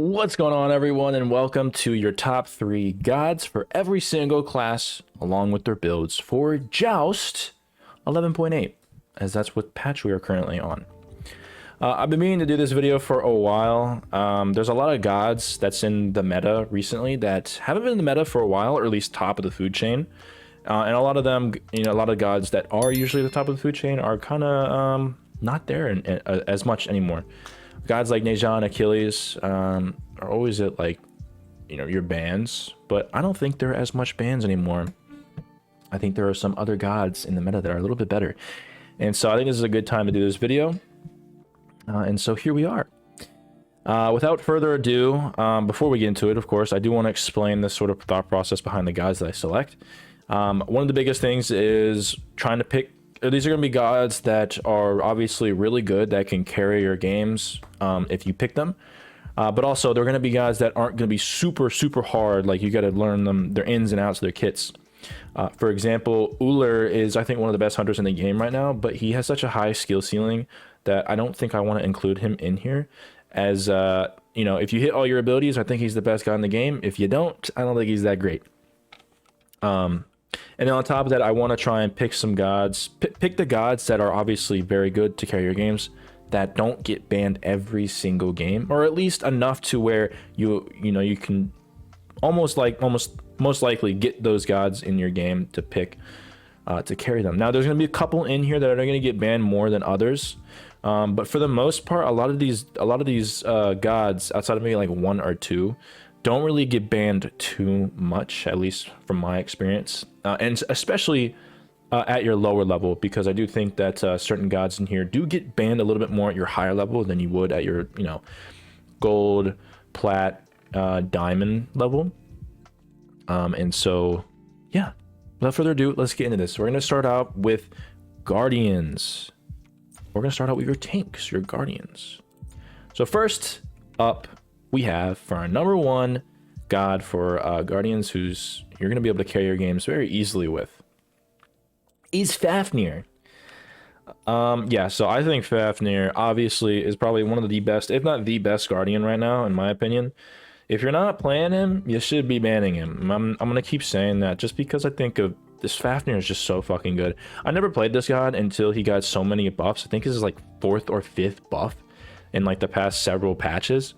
What's going on, everyone, and welcome to your top 3 gods for every single class, along with their builds for Joust 11.8, as that's what patch we are currently on. I've been meaning to do this video for a while. There's a lot of gods that's in the meta recently that haven't been in the meta for a while, or at least top of the food chain. And a lot of them, a lot of gods that are usually the top of the food chain are kind of not there as much anymore. Gods like Mage and Achilles are always at, like, your bans, but I don't think there are as much bans anymore. I think there are some other gods in the meta that are a little bit better. And so I think this is a good time to do this video. And so here we are. Without further ado, before we get into it, of course, I do want to explain the sort of thought process behind the gods that I select. One of the biggest things is trying to pick. These are going to be gods that are obviously really good, that can carry your games if you pick them. But also, they're going to be gods that aren't going to be super, super hard. Like, you got to learn them, their ins and outs of their kits. For example, Uller is, I think, one of the best hunters in the game right now, but he has such a high skill ceiling that I don't think I want to include him in here. As, if you hit all your abilities, I think he's the best guy in the game. If you don't, I don't think he's that great. And then on top of that, I want to try and pick some gods, pick the gods that are obviously very good to carry your games, that don't get banned every single game, or at least enough to where you can most likely get those gods in your game to pick to carry them. Now, there's going to be a couple in here that are going to get banned more than others, but for the most part, a lot of these gods, outside of maybe like 1 or 2, don't really get banned too much, at least from my experience, and especially at your lower level, because I do think that certain gods in here do get banned a little bit more at your higher level than you would at your gold, plat, diamond level. And so yeah, without further ado, let's get into this. We're going to start out with guardians. We're going to start out with your tanks, your guardians. So first up, we have for our number 1 god for guardians, who's you're going to be able to carry your games very easily with, is Fafnir. Yeah, so I think Fafnir obviously is probably one of the best, if not the best guardian right now, in my opinion. If you're not playing him, you should be banning him. I'm going to keep saying that, just because I think of this Fafnir is just so fucking good. I never played this god until he got so many buffs. I think this is like 4th or 5th buff in like the past several patches.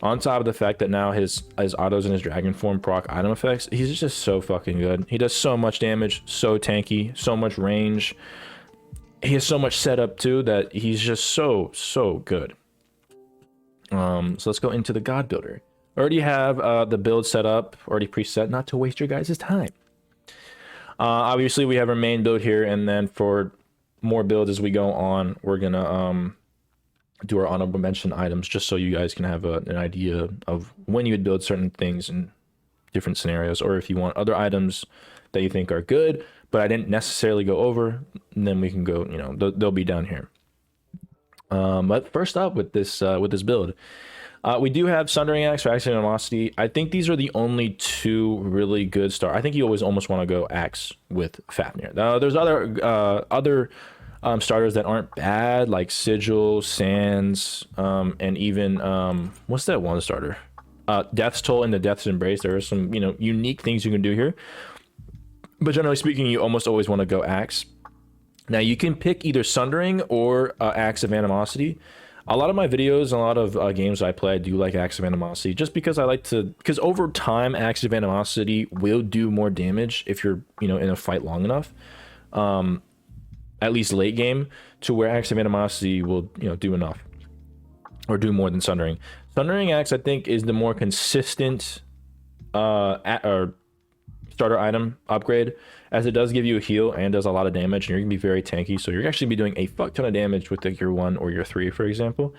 On top of the fact that now his autos and his dragon form proc item effects, he's just so fucking good. He does so much damage, so tanky, so much range. He has so much setup too that he's just so good. So let's go into the god builder. Already have the build set up, already preset, not to waste your guys' time. Obviously we have our main build here, and then for more builds as we go on, we're gonna do our honorable mention items, just so you guys can have an idea of when you would build certain things in different scenarios, or if you want other items that you think are good but I didn't necessarily go over, then we can go, they'll be down here. But first up with this build, we do have Sundering Axe for Axe of Animosity. I think these are the only 2 really good start. I think you always almost want to go Axe with Fafnir. There's other starters that aren't bad, like Sigil, Sands, and even what's that one starter? Death's Toll and the Death's Embrace. There are some unique things you can do here, but generally speaking, you almost always want to go Axe. Now you can pick either Sundering or Axe of Animosity. A lot of my videos and a lot of games I play, I do like Axe of Animosity, just because I like to, because over time Axe of Animosity will do more damage if you're in a fight long enough. At least late game, to where Axe of Animosity will do enough, or do more than Sundering. Sundering Axe, I think, is the more consistent or starter item upgrade, as it does give you a heal and does a lot of damage, and you're gonna be very tanky, so you're actually be doing a fuck ton of damage with like your 1 or your 3, for example,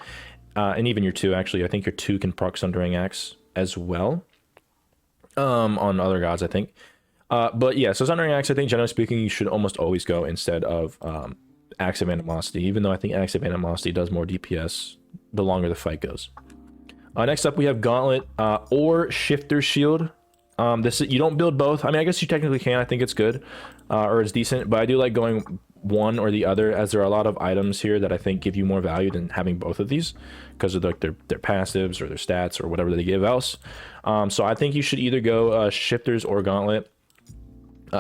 and even your 2. Actually, I think your 2 can proc Sundering Axe as well, on other gods, I think. But yeah, so Sundering Axe, I think generally speaking, you should almost always go instead of Axe of Animosity, even though I think Axe of Animosity does more DPS the longer the fight goes. Next up, we have Gauntlet or Shifter Shield. You don't build both. I mean, I guess you technically can. I think it's good, or it's decent, but I do like going one or the other, as there are a lot of items here that I think give you more value than having both of these because of their passives or their stats or whatever they give else. So I think you should either go Shifters or Gauntlet.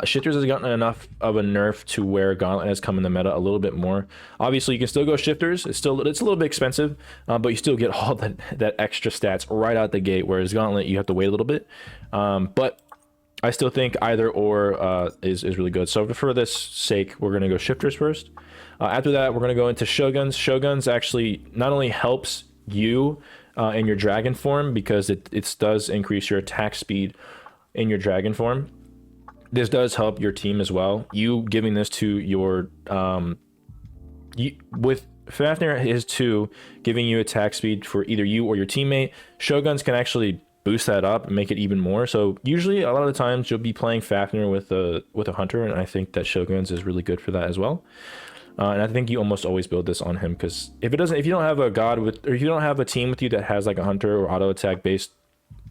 Shifters has gotten enough of a nerf to where Gauntlet has come in the meta a little bit more. Obviously, you can still go Shifters. It's a little bit expensive, but you still get all that extra stats right out the gate. Whereas Gauntlet, you have to wait a little bit. But I still think either or is really good. So for this sake, we're gonna go Shifters first. After that, we're gonna go into Shoguns. Shoguns actually not only helps you in your dragon form because it does increase your attack speed in your dragon form. This does help your team as well. You giving this to your with Fafnir is 2 giving you attack speed for either you or your teammate. Shoguns can actually boost that up and make it even more. So usually a lot of the times you'll be playing Fafnir with a hunter, and I think that Shoguns is really good for that as well. And I think you almost always build this on him because if you don't have a god with, or if you don't have a team with you that has like a hunter or auto attack based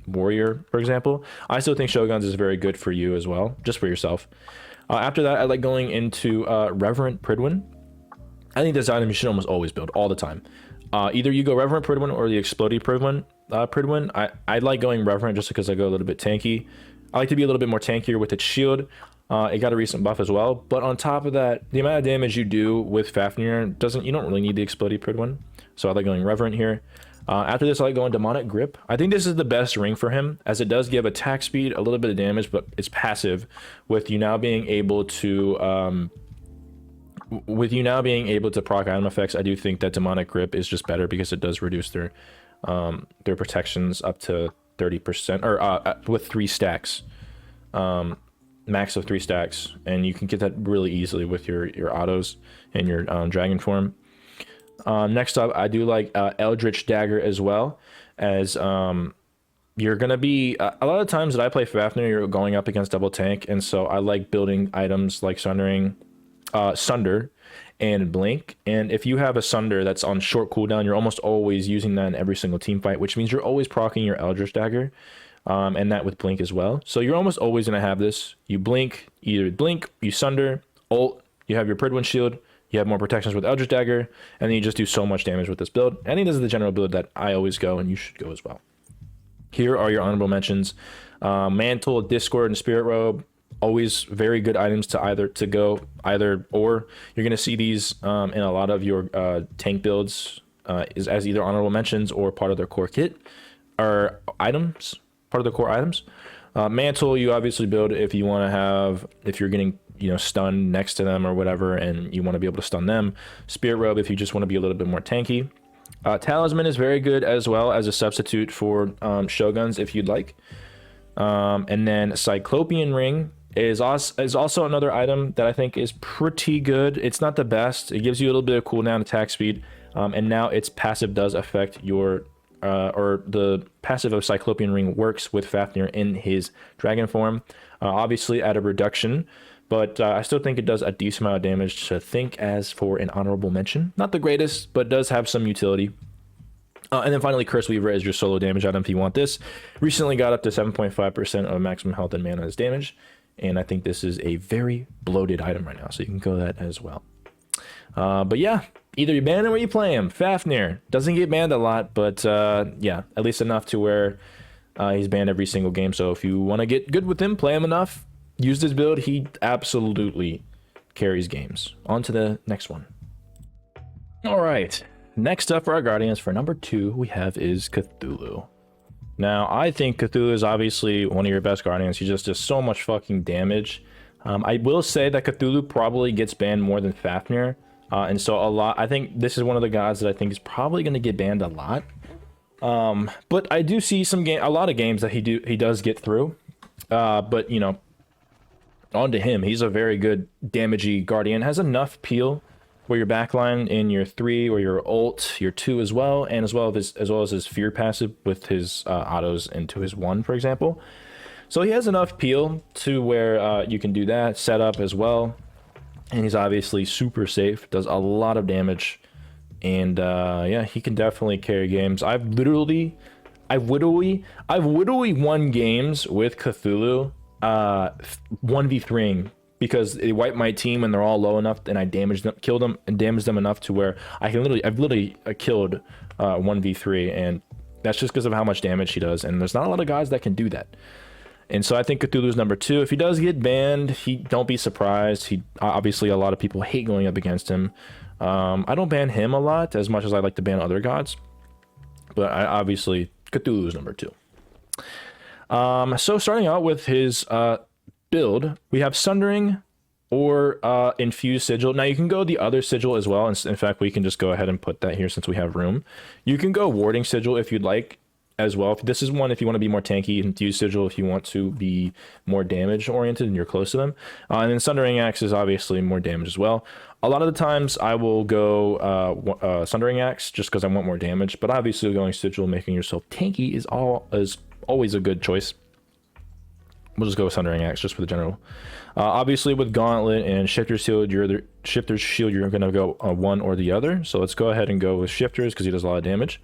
warrior, for example, I still think Shoguns is very good for you as well, just for yourself. After that, I like going into Reverent Pridwin. I think this item you should almost always build all the time. Either you go Reverent Pridwin or the Explodey Pridwin. I like going Reverent just because I go a little bit tanky. I like to be a little bit more tankier with its shield. It got a recent buff as well, but on top of that, the amount of damage you do with Fafnir you don't really need the Explodey Pridwin. So I like going Reverent here. After this, I like going Demonic Grip. I think this is the best ring for him, as it does give attack speed, a little bit of damage, but it's passive. With you now being able to proc item effects, I do think that Demonic Grip is just better because it does reduce their protections up to 30%, or with 3 stacks, max of 3 stacks, and you can get that really easily with your autos and your dragon form. Next up, I do like Eldritch Dagger as well, as you're gonna be a lot of times that I play Fafnir, you're going up against double tank, and so I like building items like Sunder and Blink. And if you have a Sunder that's on short cooldown, you're almost always using that in every single team fight, which means you're always proccing your Eldritch Dagger, and that with Blink as well. So you're almost always gonna have this. You blink, you Sunder, ult, you have your Pridwin shield. You have more protections with Eldritch Dagger, and then you just do so much damage with this build. I think this is the general build that I always go, and you should go as well. Here are your honorable mentions. Mantle, Discord, and Spirit Robe. Always very good items to go either or. You're going to see these in a lot of your tank builds as either honorable mentions or part of their core kit, or items, part of the core items. Mantle, you obviously build if you want to have, if you're getting stunned next to them or whatever, and you want to be able to stun them. Spirit Robe if you just want to be a little bit more tanky. Talisman is very good as well as a substitute for Shoguns if you'd like. And then Cyclopean Ring is also another item that I think is pretty good. It's not the best. It gives you a little bit of cooldown attack speed, and now its passive does affect your or the passive of Cyclopean Ring works with Fafnir in his dragon form, obviously at a reduction. But I still think it does a decent amount of damage to think as for an honorable mention. Not the greatest, but does have some utility. And then finally, Curse Weaver is your solo damage item if you want this. Recently got up to 7.5% of maximum health and mana as damage. And I think this is a very bloated item right now, so you can go that as well. But yeah, either you ban him or you play him. Fafnir doesn't get banned a lot, but yeah, at least enough to where he's banned every single game. So if you want to get good with him, play him enough. Use this build, he absolutely carries games. On to the next one. All right, next up for our Guardians, for number 2, we have is Cthulhu. Now, I think Cthulhu is obviously one of your best Guardians. He just does so much fucking damage. I will say that Cthulhu probably gets banned more than Fafnir. And so I think this is one of the gods that I think is probably going to get banned a lot. But I do see a lot of games that he does get through. But, on to him. He's a very good damagey Guardian. Has enough peel where your backline in your 3 or your ult, your 2 as well, and as well as his fear passive with his autos into his 1, for example. So he has enough peel to where you can do that setup as well. And he's obviously super safe, does a lot of damage, and yeah, he can definitely carry games. I've literally won games with Cthulhu 1v3ing because they wiped my team and they're all low enough, and I damaged them, killed them, and damaged them enough to where I've literally killed 1v3, and that's just because of how much damage he does, and there's not a lot of guys that can do that. And so I think Cthulhu's number 2. If he does get banned, don't be surprised. He obviously, a lot of people hate going up against him. I don't ban him a lot as much as I like to ban other gods, but obviously Cthulhu's number 2. So starting out with his build, we have Sundering or Infused Sigil. Now you can go the other Sigil as well. In fact, we can just go ahead and put that here since we have room. You can go Warding Sigil if you'd like as well. This is one if you want to be more tanky, Infused Sigil if you want to be more damage oriented and you're close to them. And then Sundering Axe is obviously more damage as well. A lot of the times I will go Sundering Axe just because I want more damage, but obviously going Sigil, making yourself tanky is always a good choice. We'll just go with Sundering Axe just for the general. Obviously with Gauntlet and Shifter's Shield, you're going to go one or the other. So let's go ahead and go with Shifters because he does a lot of damage.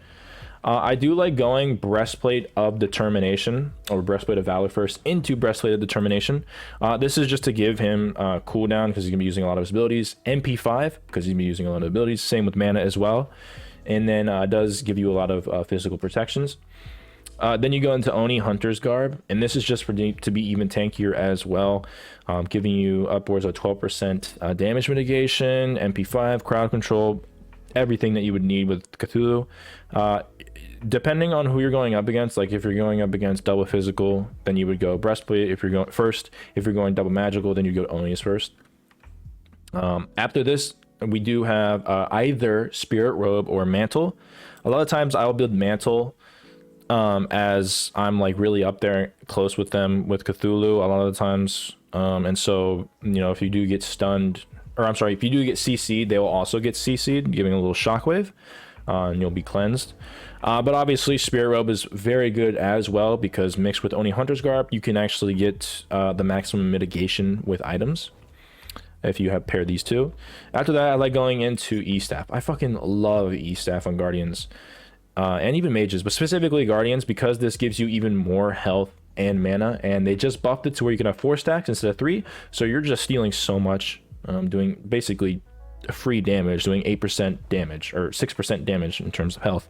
I do like going Breastplate of Determination or Breastplate of Valor first into Breastplate of Determination. This is just to give him cooldown because he's going to be using a lot of his abilities. MP5 because he's going to be using a lot of abilities. Same with mana as well. And then does give you a lot of physical protections. Then you go into Oni Hunter's Garb, and this is just to be even tankier as well, giving you upwards of 12% damage mitigation, MP5, crowd control, everything that you would need with Cthulhu. Depending on who you're going up against, like if you're going up against double physical, then you would go Breastplate. If you're going first, if you're going double magical, then you go Oni's first. After this, we do have either Spirit Robe or Mantle. A lot of times I'll build Mantle as I'm like really up there close with them with Cthulhu a lot of the times, and so if you do get stunned, or I'm sorry, if you do get CC'd, they will also get CC'd, giving a little shockwave, and you'll be cleansed. But obviously Spirit Robe is very good as well because mixed with Oni Hunter's Garb, you can actually get the maximum mitigation with items if you have paired these two. After that, I like going into E-Staff. I fucking love E-Staff on Guardians. And even mages, but specifically Guardians, because this gives you even more health and mana, and they just buffed it to where you can have 4 stacks instead of 3, so you're just stealing so much, doing basically free damage, doing 8% damage, or 6% damage in terms of health.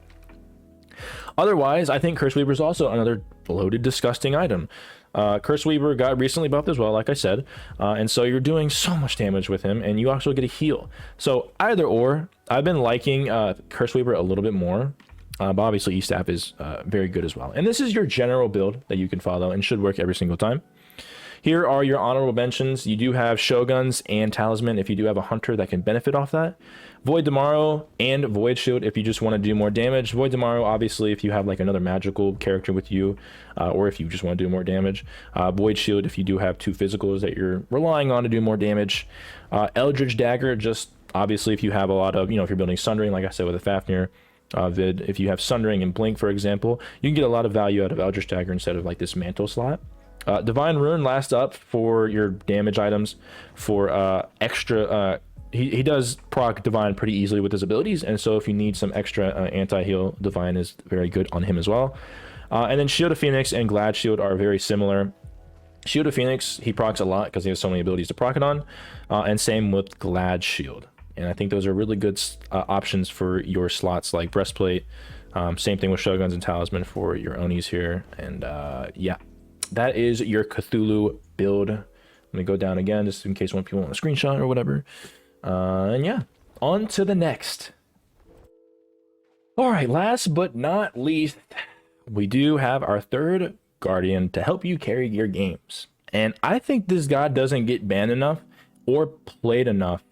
Otherwise, I think Curse Weaver is also another bloated, disgusting item. Curse Weaver got recently buffed as well, like I said, and so you're doing so much damage with him, and you also get a heal. So either or, I've been liking Curse Weaver a little bit more. But obviously E-Staff is very good as well. And this is your general build that you can follow and should work every single time. Here are your honorable mentions. You do have Shoguns and Talisman if you do have a Hunter that can benefit off that. Void Tomorrow and Void Shield if you just want to do more damage. Void Tomorrow obviously if you have like another magical character with you, or if you just want to do more damage. Void Shield if you do have 2 physicals that you're relying on to do more damage. Eldritch Dagger just obviously if you have a lot of, if you're building Sundering like I said with a Fafnir. If you have Sundering and Blink, for example, you can get a lot of value out of Eldritch Dagger instead of like this Mantle slot. Divine Ruin last up for your damage items for extra. He does proc Divine pretty easily with his abilities, and so if you need some extra anti-heal, Divine is very good on him as well. And then Shield of Phoenix and Glad Shield are very similar. Shield of Phoenix, he procs a lot because he has so many abilities to proc it on, and same with Glad Shield. And I think those are really good options for your slots like Breastplate. Same thing with Shoguns and Talisman for your Onis here. And yeah, that is your Cthulhu build. Let me go down again just in case people want a screenshot or whatever. And yeah, on to the next. All right, last but not least, we do have our third Guardian to help you carry your games. And I think this god doesn't get banned enough or played enough.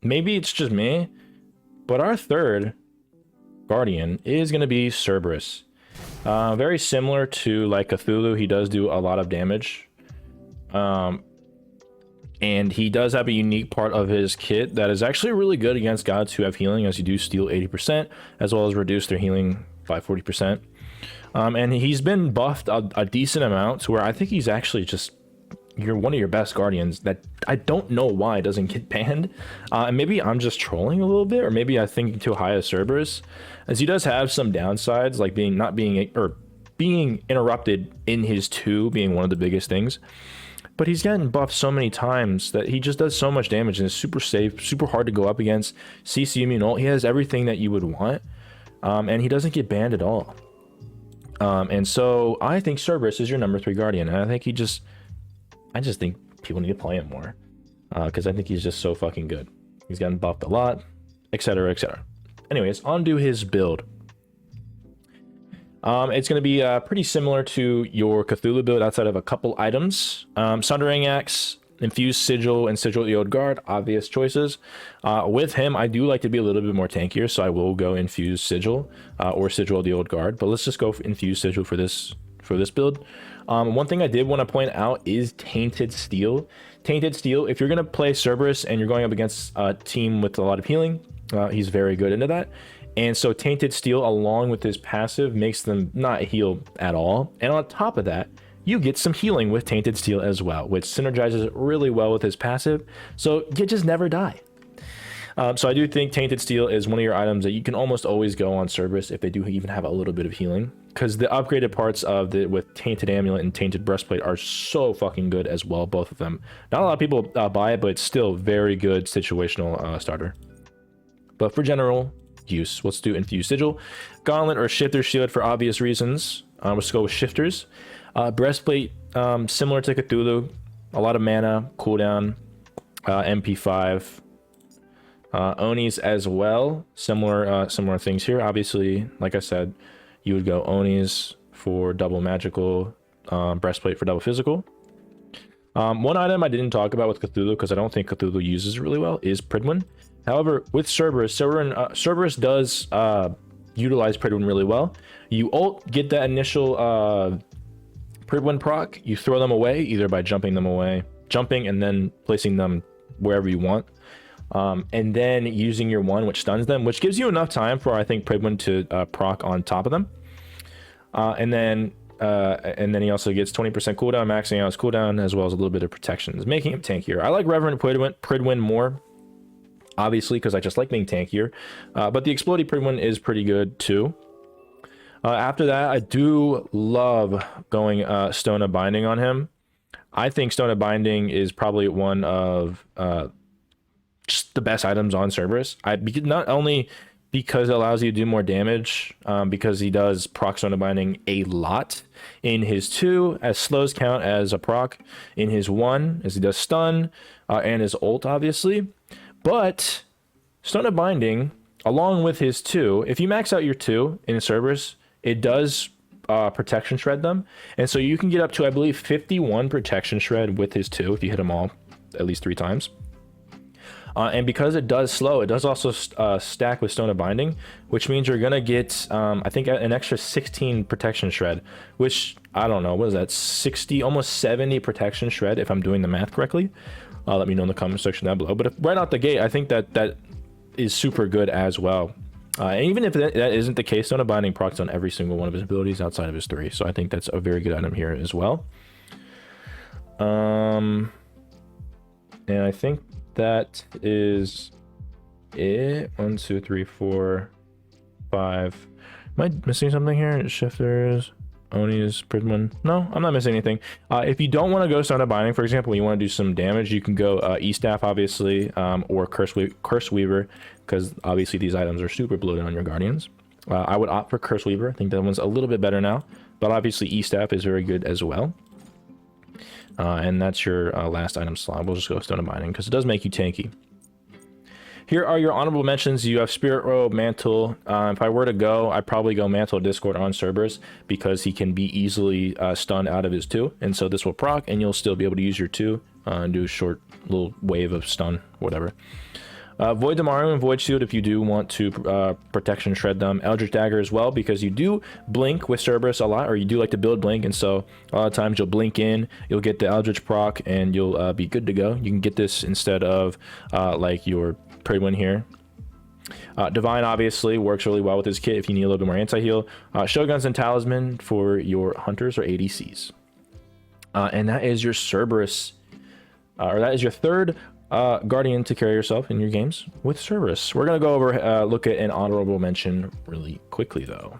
Maybe it's just me, but our third Guardian is going to be Cerberus. Very similar to like Cthulhu, he does do a lot of damage. And he does have a unique part of his kit that is actually really good against gods who have healing, as you do steal 80%, as well as reduce their healing by 40%. And he's been buffed a decent amount to where I think he's actually just you're one of your best guardians that I don't know why doesn't get banned. And maybe I'm just trolling a little bit, or maybe I'm thinking too high of Cerberus, as he does have some downsides, like being interrupted in his 2 being one of the biggest things. But he's getting buffed so many times that he just does so much damage and is super safe, super hard to go up against. CC immune ult, he has everything that you would want, and he doesn't get banned at all. And so I think Cerberus is your number 3 guardian, and I think I just think people need to play him more, because I think he's just so fucking good. He's gotten buffed a lot, etc, etc. Anyways, on to his build. It's going to be pretty similar to your Cthulhu build outside of a couple items. Sundering Axe, Infused Sigil, and Sigil of the Old Guard, obvious choices. With him, I do like to be a little bit more tankier, so I will go Infused Sigil or Sigil of the Old Guard. But let's just go for Infused Sigil for this build. One thing I did want to point out is Tainted Steel. Tainted Steel, if you're going to play Cerberus and you're going up against a team with a lot of healing, he's very good into that. And so Tainted Steel, along with his passive, makes them not heal at all. And on top of that, you get some healing with Tainted Steel as well, which synergizes really well with his passive. So you just never die. So I do think Tainted Steel is one of your items that you can almost always go on Cerberus if they do even have a little bit of healing. Because the upgraded parts of with Tainted Amulet and Tainted Breastplate are so fucking good as well, both of them. Not a lot of people buy it, but it's still very good situational starter. But for general use, let's do Infused Sigil. Gauntlet or Shifter Shield for obvious reasons. Let's go with Shifters. Breastplate, similar to Cthulhu, a lot of mana, cooldown, MP5. Onis as well, similar things here. Obviously, like I said, you would go Onis for double magical, Breastplate for double physical. One item I didn't talk about with Cthulhu, because I don't think Cthulhu uses it really well, is Pridwin. However, with Cerberus, Cerberus does utilize Pridwin really well. You ult, get that initial Pridwin proc, you throw them away, either by jumping and then placing them wherever you want. And then using your 1, which stuns them, which gives you enough time for, I think, Pridwin to proc on top of them. And then he also gets 20% cooldown, maxing out his cooldown, as well as a little bit of protections, making him tankier. I like Reverend Pridwin more, obviously, because I just like being tankier. But the Explodey Pridwin is pretty good, too. After that, I do love going Stone of Binding on him. I think Stone of Binding is probably one of just the best items on Cerberus. Not only because it allows you to do more damage, because he does proc Stone of Binding a lot. In his 2, as slows count as a proc. In his 1, as he does stun, and his ult, obviously. But Stone of Binding, along with his 2, if you max out your 2 in Cerberus, it does protection shred them. And so you can get up to, I believe, 51 protection shred with his 2 if you hit them all at least 3 times. And because it does slow, it does also stack with Stone of Binding, which means you're going to get, I think, an extra 16 protection shred, which, I don't know, what is that, 60, almost 70 protection shred, if I'm doing the math correctly. Let me know in the comment section down below. But right out the gate, I think that is super good as well. And even if that isn't the case, Stone of Binding procs on every single one of his abilities outside of his 3. So I think that's a very good item here as well. And I think that is it. 1, 2, 3, 4, 5. Am I missing something here? Shifters, Onis, Pridwin. No, I'm not missing anything. If you don't want to go Stone of Binding, for example, you want to do some damage, you can go E-Staff, obviously, or Curse Weaver, because obviously these items are super bloated on your Guardians. I would opt for Curse Weaver. I think that one's a little bit better now, but obviously E-Staff is very good as well. And that's your last item slot. We'll just go Stone of Binding because it does make you tanky. Here are your honorable mentions. You have Spirit Robe, Mantle. If I were to go, I'd probably go Mantle Discord on Cerberus because he can be easily stunned out of his 2. And so this will proc and you'll still be able to use your 2 and do a short little wave of stun, whatever. Void Damaru and Void Shield if you do want to protection shred them. Eldritch Dagger as well, because you do blink with Cerberus a lot, or you do like to build blink, and so a lot of times you'll blink in, you'll get the Eldritch proc, and you'll be good to go. You can get this instead of like your Pridwin here. Divine obviously works really well with his kit if you need a little bit more anti-heal. Shoguns and Talisman for your hunters or ADCs. And that is your Cerberus, or that is your third Guardian to carry yourself in your games with Cerberus. We're going to go over, look at an honorable mention really quickly, though.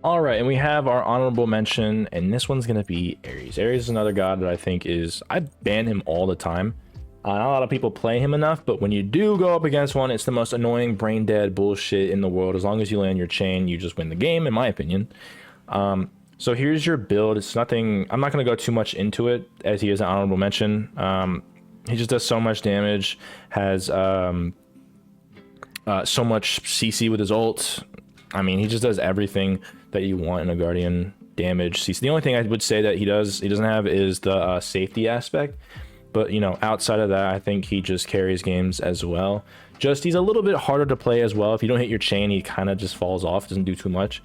All right, and we have our honorable mention, and this one's going to be Ares. Ares is another god that I think is... I ban him all the time. Not a lot of people play him enough, but when you do go up against one, it's the most annoying, brain-dead bullshit in the world. As long as you land your chain, you just win the game, in my opinion. So here's your build. It's nothing... I'm not going to go too much into it, as he is an honorable mention. He just does so much damage, has so much CC with his ult. I mean, he just does everything that you want in a Guardian. Damage, CC. The only thing I would say that he doesn't have is the safety aspect. But, you know, outside of that, I think he just carries games as well. Just, he's a little bit harder to play as well. If you don't hit your chain, he kind of just falls off, doesn't do too much.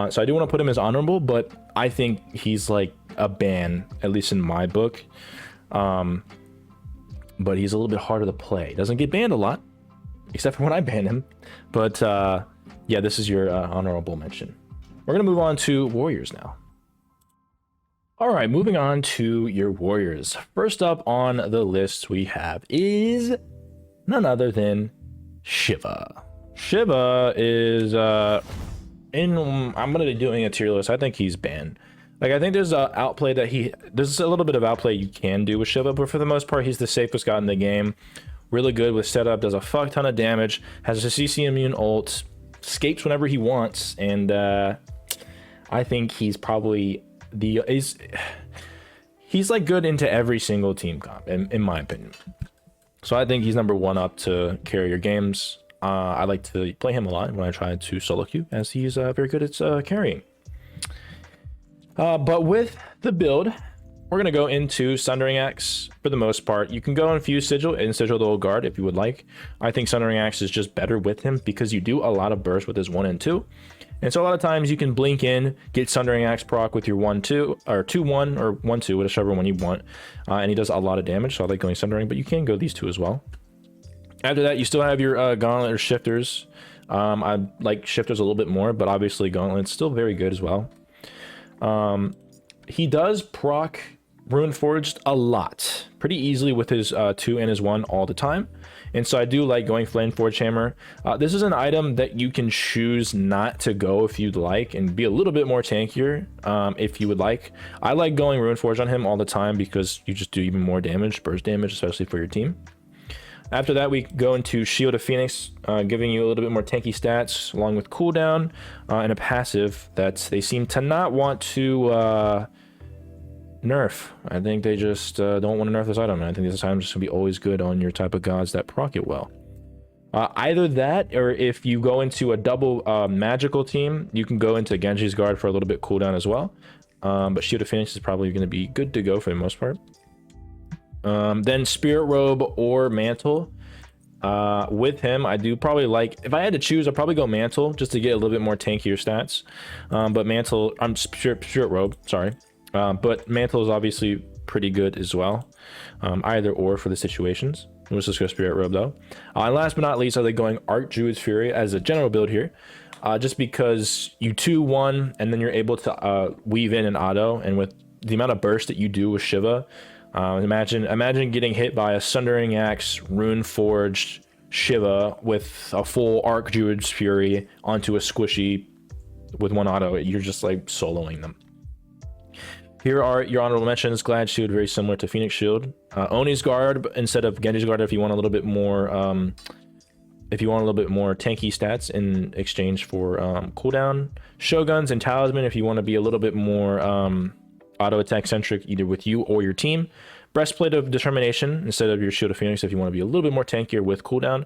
So I do want to put him as honorable, but I think he's like a ban, at least in my book. But he's a little bit harder to play. Doesn't get banned a lot, except for when I ban him. But yeah, this is your honorable mention. We're going to move on to Warriors now. All right, moving on to your Warriors. First up on the list we have is none other than Shiva. Shiva is I'm going to be doing a tier list. I think he's banned. Like, I think there's a outplay that there's a little bit of outplay you can do with Shiva, but for the most part, he's the safest god in the game. Really good with setup, does a fuck ton of damage, has a CC immune ult, escapes whenever he wants, and I think he's probably he's like good into every single team comp, in my opinion. So I think he's number one up to carry your games. I like to play him a lot when I try to solo queue, as he's very good at carrying. But with the build, we're going to go into Sundering Axe for the most part. You can go and Fuse Sigil and Sigil the Old Guard if you would like. I think Sundering Axe is just better with him because you do a lot of burst with his 1 and 2. And so a lot of times you can blink in, get Sundering Axe proc with your 1-2, or 2-1, or 1-2, whichever one you want. And he does a lot of damage, so I like going Sundering, but you can go these two as well. After that, you still have your Gauntlet or Shifters. I like Shifters a little bit more, but obviously Gauntlet's still very good as well. He does proc Runeforged a lot, pretty easily with his 2 and his 1 all the time. And so I do like going Flameforge Hammer. This is an item that you can choose not to go if you'd like, and be a little bit more tankier if you would like. I like going Runeforge on him all the time because you just do even more damage, burst damage, especially for your team. After that, we go into Shield of Phoenix, giving you a little bit more tanky stats, along with cooldown, and a passive that they seem to not want to nerf. I think they just don't want to nerf this item, and I think this item is just going to be always good on your type of gods that proc it well. Either that, or if you go into a double magical team, you can go into Genji's Guard for a little bit cooldown as well. But Shield of Phoenix is probably going to be good to go for the most part. Then Spirit Robe or Mantle. With him, I do probably like, if I had to choose, I'd probably go Mantle just to get a little bit more tankier stats. But Mantle, Spirit Robe, sorry. But Mantle is obviously pretty good as well. Either or for the situations. Let's just go Spirit Robe though. And last but not least, I like going Archdruid's Fury as a general build here. Just because you 2-1 and then you're able to weave in an auto, and with the amount of burst that you do with Shiva, imagine getting hit by a Sundering Axe, Runeforged Shiva with a full Archdruid's Fury onto a squishy with 1 auto. You're just like soloing them. Here are your honorable mentions. Glad Shield, very similar to Phoenix Shield. Oni's Guard instead of Genji's Guard if you want a little bit more tanky stats in exchange for cooldown. Shoguns and Talisman if you want to be a little bit more auto attack centric, either with you or your team. Breastplate of Determination instead of your Shield of Phoenix if you want to be a little bit more tankier with cooldown.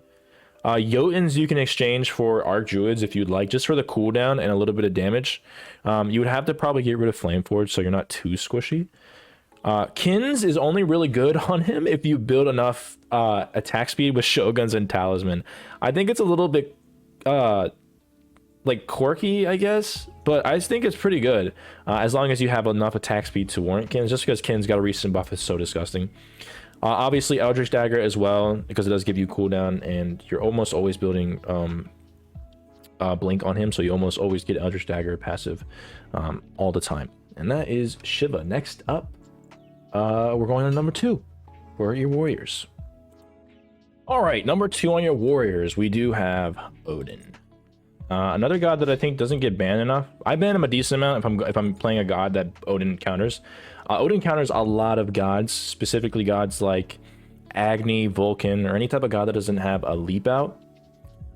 Jotuns you can exchange for Archdruids if you'd like, just for the cooldown and a little bit of damage. You would have to probably get rid of Flameforge so you're not too squishy. Kins is only really good on him if you build enough attack speed with Shoguns and Talisman. I think it's a little bit like quirky, I guess, but I think it's pretty good as long as you have enough attack speed to warrant Kins, just because Kins got a recent buff is so disgusting. Obviously Eldritch Dagger as well, because it does give you cooldown, and you're almost always building Blink on him, so you almost always get Eldritch Dagger passive all the time. And that is Shiva. Next up, we're going on number 2 for your warriors. All right, number 2 on your warriors, we do have Odin. Another god that I think doesn't get banned enough. I ban him a decent amount if I'm playing a god that Odin counters. Odin counters a lot of gods, specifically gods like Agni, Vulcan, or any type of god that doesn't have a leap out.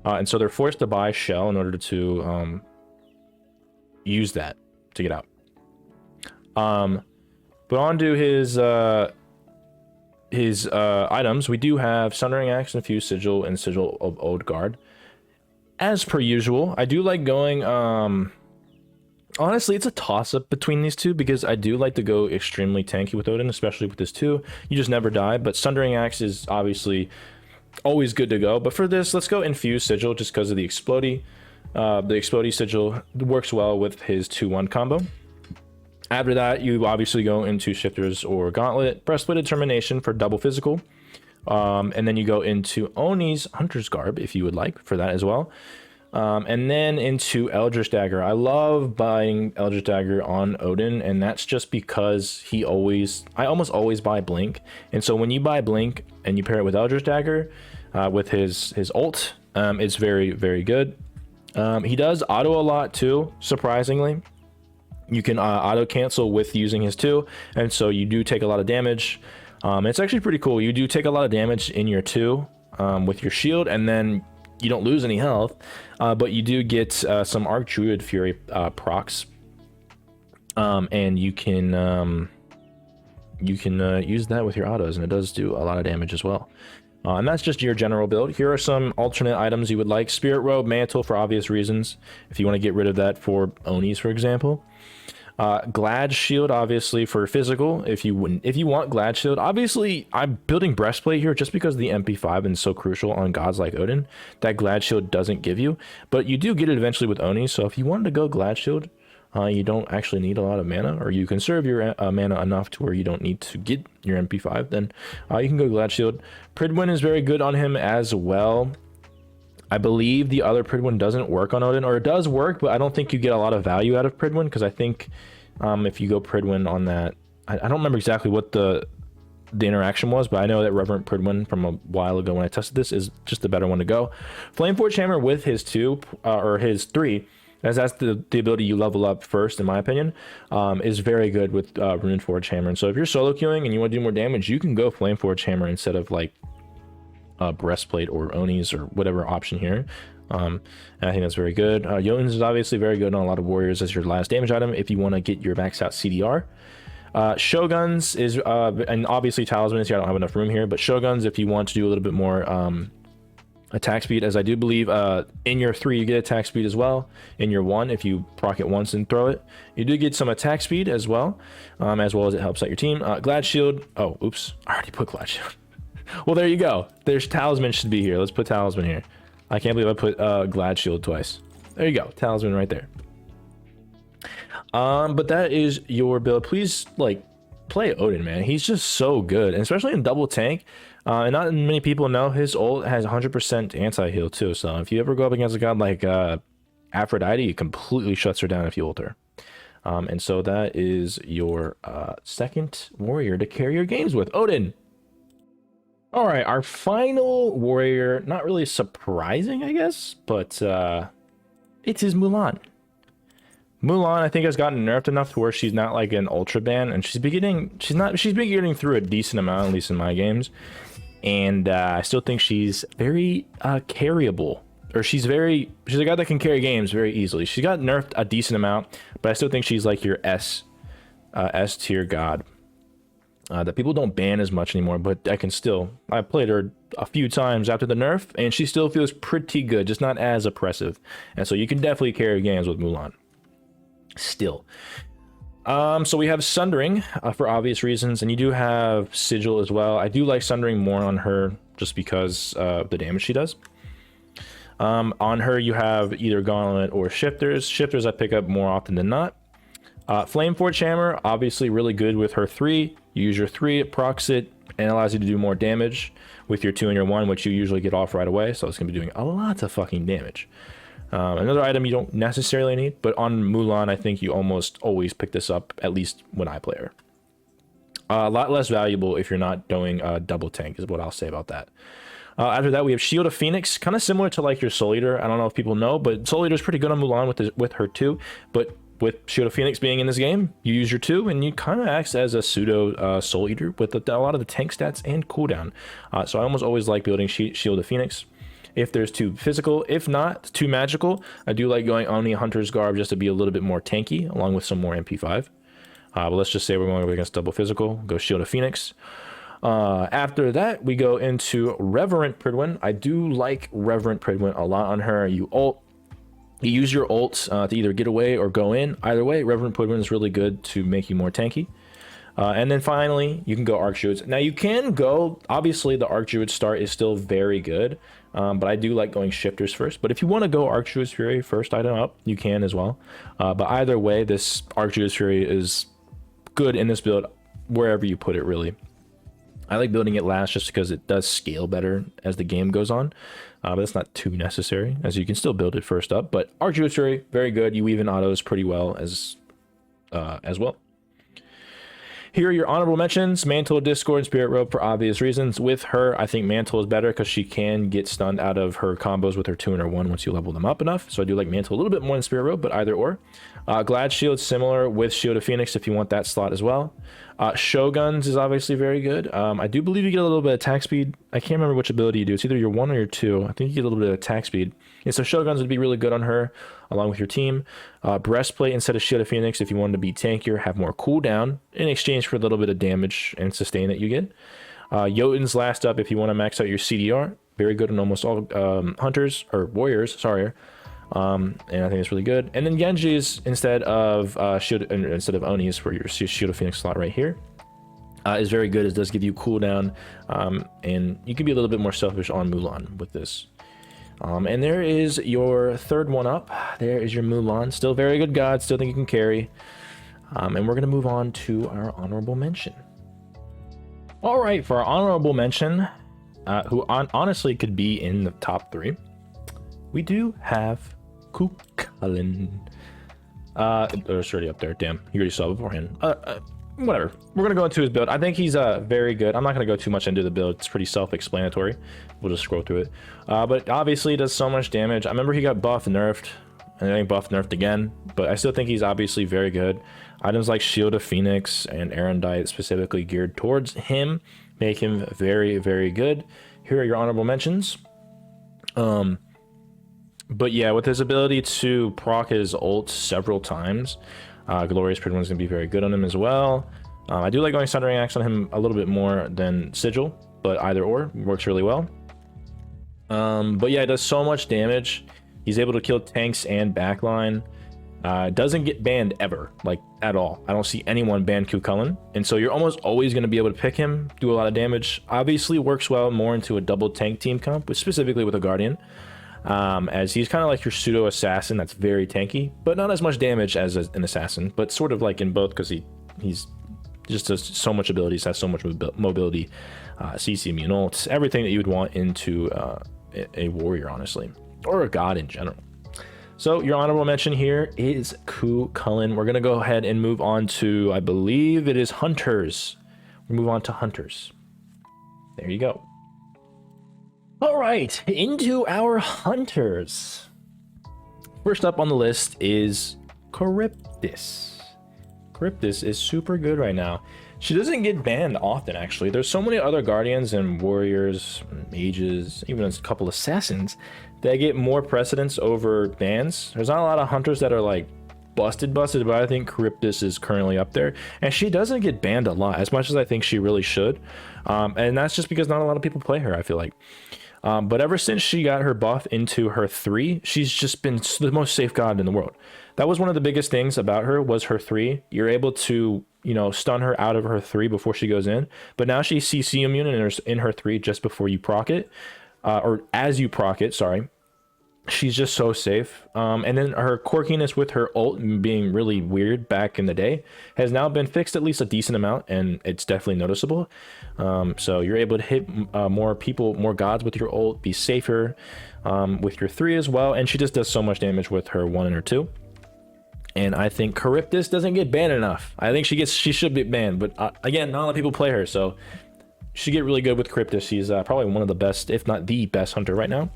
And so they're forced to buy Shell in order to use that to get out. But on to his items, we do have Sundering Axe, Infused Sigil, and Sigil of Old Guard. As per usual, I do like going, honestly, it's a toss-up between these two, because I do like to go extremely tanky with Odin, especially with this 2. You just never die, but Sundering Axe is obviously always good to go. But for this, let's go Infused Sigil, just because of the Explodey. The Explodey Sigil works well with his 2-1 combo. After that, you obviously go into Shifters or Gauntlet, Breastplate Determination for double physical. And then you go into Oni's Hunter's Garb, if you would like, for that as well. And then into Eldritch Dagger. I love buying Eldritch Dagger on Odin, and that's just because I almost always buy Blink. And so when you buy Blink and you pair it with Eldritch Dagger, with his ult, it's very, very good. He does auto a lot too, surprisingly. You can auto cancel with using his 2, and so you do take a lot of damage. It's actually pretty cool. You do take a lot of damage in your 2 with your shield, and then you don't lose any health, but you do get some Arc Druid Fury procs, and you can use that with your autos, and it does do a lot of damage as well. And that's just your general build. Here are some alternate items you would like. Spirit Robe, Mantle for obvious reasons, if you want to get rid of that for Onis, for example. Glad Shield, obviously, for physical, if you want Glad Shield. Obviously, I'm building Breastplate here just because the MP5 is so crucial on gods like Odin that Glad Shield doesn't give you, but you do get it eventually with Oni. So if you wanted to go Glad Shield, you don't actually need a lot of mana, or you conserve your mana enough to where you don't need to get your MP5, then you can go Glad Shield. Pridwin is very good on him as well. I believe the other Pridwin doesn't work on Odin, or it does work, but I don't think you get a lot of value out of Pridwin, because I think if you go Pridwin on that, I don't remember exactly what the interaction was, but I know that Reverent Pridwin from a while ago when I tested this is just the better one to go. Flameforge Hammer with his 2 or his 3, as that's the ability you level up first, in my opinion, is very good with Runeforge Hammer. And so if you're solo queuing and you want to do more damage, you can go Flameforge Hammer instead of like Breastplate or Onis or whatever option here. And I think that's very good. Jotun's is obviously very good on a lot of warriors as your last damage item if you want to get your max out CDR. Shoguns is and obviously Talismans here, I don't have enough room here, but Shoguns if you want to do a little bit more attack speed, as I do believe in your 3 you get attack speed as well. In your 1, if you proc it once and throw it, you do get some attack speed as well as it helps out your team. Glad Shield, oh oops, I already put Glad Shield. Well, there you go. There's Talisman should be here. Let's put Talisman here. I can't believe I put Glad Shield twice. There you go. Talisman right there. But that is your build. Please, like, play Odin, man. He's just so good, and especially in double tank. And not many people know his ult has 100% anti-heal too. So if you ever go up against a god like Aphrodite, it completely shuts her down if you ult her. And so that is your second warrior to carry your games with, Odin. All right, our final warrior, not really surprising, I guess, but it is Mulan. Mulan, I think, has gotten nerfed enough to where she's not like an ultra ban, and she's been getting through a decent amount, at least in my games. And I still think she's very carryable, or she's a guy that can carry games very easily. She got nerfed a decent amount, but I still think she's like your S tier god. That people don't ban as much anymore, but I played her a few times after the nerf, and she still feels pretty good, just not as oppressive. And so you can definitely carry games with Mulan. Still. So we have Sundering for obvious reasons, and you do have Sigil as well. I do like Sundering more on her just because of the damage she does. On her, you have either Gauntlet or Shifters. Shifters I pick up more often than not. Flameforge Hammer, obviously really good with her 3. You use your 3, it procs it, and allows you to do more damage with your 2 and your 1, which you usually get off right away, so it's going to be doing a lot of fucking damage. Another item you don't necessarily need, but on Mulan, I think you almost always pick this up, at least when I play her. A lot less valuable if you're not doing double tank is what I'll say about that. After that, we have Shield of Phoenix, kind of similar to like your Soul Eater. I don't know if people know, but Soul Eater is pretty good on Mulan with her 2. But with Shield of Phoenix being in this game, you use your 2, and you kind of act as a pseudo Soul Eater with a lot of the tank stats and cooldown. So I almost always like building Shield of Phoenix. If there's 2 physical, if not 2 magical, I do like going Oni Hunter's Garb just to be a little bit more tanky, along with some more MP5. But let's just say we're going against double physical, go Shield of Phoenix. After that, we go into Reverent Pridwin. I do like Reverent Pridwin a lot on her. You use your ult to either get away or go in. Either way, Reverent Pridwin is really good to make you more tanky. And then finally, you can go Arc Druids. Now you can go, obviously the Arc Druid start is still very good, but I do like going Shifters first. But if you want to go Arc Druid's Fury first item up, you can as well. But either way, this Arc Druid's Fury is good in this build wherever you put it, really. I like building it last just because it does scale better as the game goes on, but it's not too necessary, as you can still build it first up. But Arc Druid's Fury, very good. You weave in autos pretty well as well. Here are your honorable mentions: Mantle, Discord, and Spirit Robe for obvious reasons. With her, I think Mantle is better because she can get stunned out of her combos with her 2 and her 1 once you level them up enough. So I do like Mantle a little bit more than Spirit Robe, but either or. Glad Shield, similar with Shield of Phoenix if you want that slot as well. Shoguns is obviously very good. I do believe you get a little bit of attack speed. I can't remember which ability you do. It's either your 1 or your 2. I think you get a little bit of attack speed. And so Shoguns would be really good on her, along with your team. Breastplate instead of Shield of Phoenix if you wanted to be tankier, have more cooldown in exchange for a little bit of damage and sustain that you get. Jotun's last up if you want to max out your CDR. Very good on almost all hunters, or warriors, sorry. And I think it's really good. And then Genji's instead of Oni's for your Shield of Phoenix slot right here. Is very good. It does give you cooldown, and you can be a little bit more selfish on Mulan with this. And there is your third one up. There is your Mulan. Still very good god. Still think you can carry. And we're going to move on to our honorable mention. All right, for our honorable mention, who honestly could be in the top 3, we do have Kukulin. It's already up there. Damn, you already saw it beforehand. Whatever. We're gonna go into his build. I think he's very good. I'm not gonna go too much into the build. It's pretty self-explanatory. We'll just scroll through it. But obviously, he does so much damage. I remember he got buffed, nerfed, and then buffed, nerfed again. But I still think he's obviously very good. Items like Shield of Phoenix and Erendite specifically geared towards him make him very, very good. Here are your honorable mentions. But yeah, with his ability to proc his ult several times, Glorious Pridwin's gonna be very good on him as well. I do like going Sundering Axe on him a little bit more than Sigil, but either or works really well. But yeah, it does so much damage. He's able to kill tanks and backline. Doesn't get banned ever, like at all. I don't see anyone ban Kukulin, and so you're almost always going to be able to pick him, do a lot of damage. Obviously works well more into a double tank team comp, but specifically with a Guardian, as he's kind of like your pseudo assassin that's very tanky, but not as much damage as an assassin, but sort of like in both, because he's just does so much abilities, has so much mobility, CC immune ults, everything that you would want into a warrior, honestly, or a god in general. So your honorable mention here is Kukulin. We're going to go ahead and move on to, I believe it is Hunters. We move on to Hunters. There you go. All right, into our Hunters. First up on the list is Charybdis. Charybdis is super good right now. She doesn't get banned often, actually. There's so many other Guardians and Warriors, Mages, even a couple Assassins that get more precedence over bans. There's not a lot of Hunters that are like busted, but I think Charybdis is currently up there. And she doesn't get banned a lot, as much as I think she really should. And that's just because not a lot of people play her, I feel like. But ever since she got her buff into her 3, she's just been the most safe god in the world. That was one of the biggest things about her, was her 3. You're able to, you know, stun her out of her 3 before she goes in. But now she's CC immune in her 3 just before you proc it. Or as you proc it, sorry. She's just so safe. And then her quirkiness with her ult being really weird back in the day has now been fixed at least a decent amount, and it's definitely noticeable. So you're able to hit more people, more gods with your ult, be safer with your 3 as well, and she just does so much damage with her 1 and her 2. And I think Charybdis doesn't get banned enough. I think she should be banned, but again, not a lot of people play her, so she get really good with Charybdis. She's probably one of the best, if not the best hunter right now.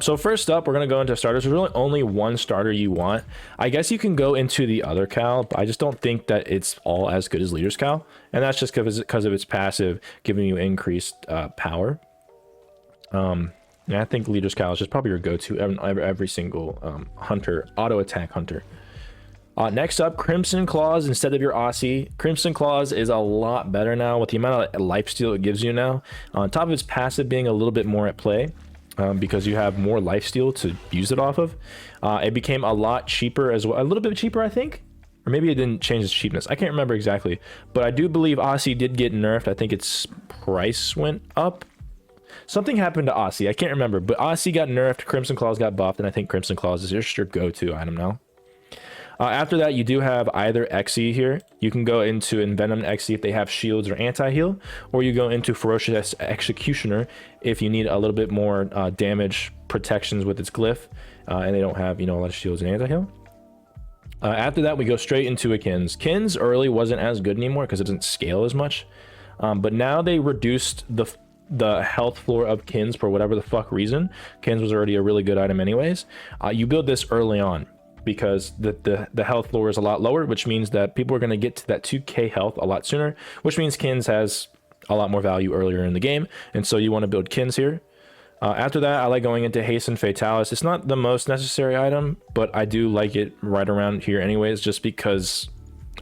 So first up, we're going to go into starters. There's really only one starter you want. I guess you can go into the other Cal, but I just don't think that it's all as good as Leader's Cal. And that's just because of its passive giving you increased power. And I think Leader's Cal is just probably your go-to every single hunter, auto attack hunter. Next up, Crimson Claws instead of your Aussie. Crimson Claws is a lot better now with the amount of lifesteal it gives you now. On top of its passive being a little bit more at play. Because you have more lifesteal to use it off of. It became a lot cheaper as well. A little bit cheaper, I think. Or maybe it didn't change its cheapness. I can't remember exactly. But I do believe Aussie did get nerfed. I think its price went up. Something happened to Aussie. I can't remember. But Aussie got nerfed. Crimson Claws got buffed. And I think Crimson Claws is just your go-to item now. After that, you do have either Xe here. You can go into Envenomed Xe if they have shields or anti-heal, or you go into Ferocious Executioner if you need a little bit more damage protections with its glyph, and they don't have, you know, a lot of shields and anti-heal. After that, we go straight into a Kins. Kins early wasn't as good anymore because it doesn't scale as much, but now they reduced the health floor of Kins for whatever the fuck reason. Kins was already a really good item anyways. You build this early on, because the health floor is a lot lower, which means that people are going to get to that 2k health a lot sooner, which means Kins has a lot more value earlier in the game, and so you want to build Kins here. After that, I like going into Hasten Fatalis. It's not the most necessary item, but I do like it right around here anyways, just because,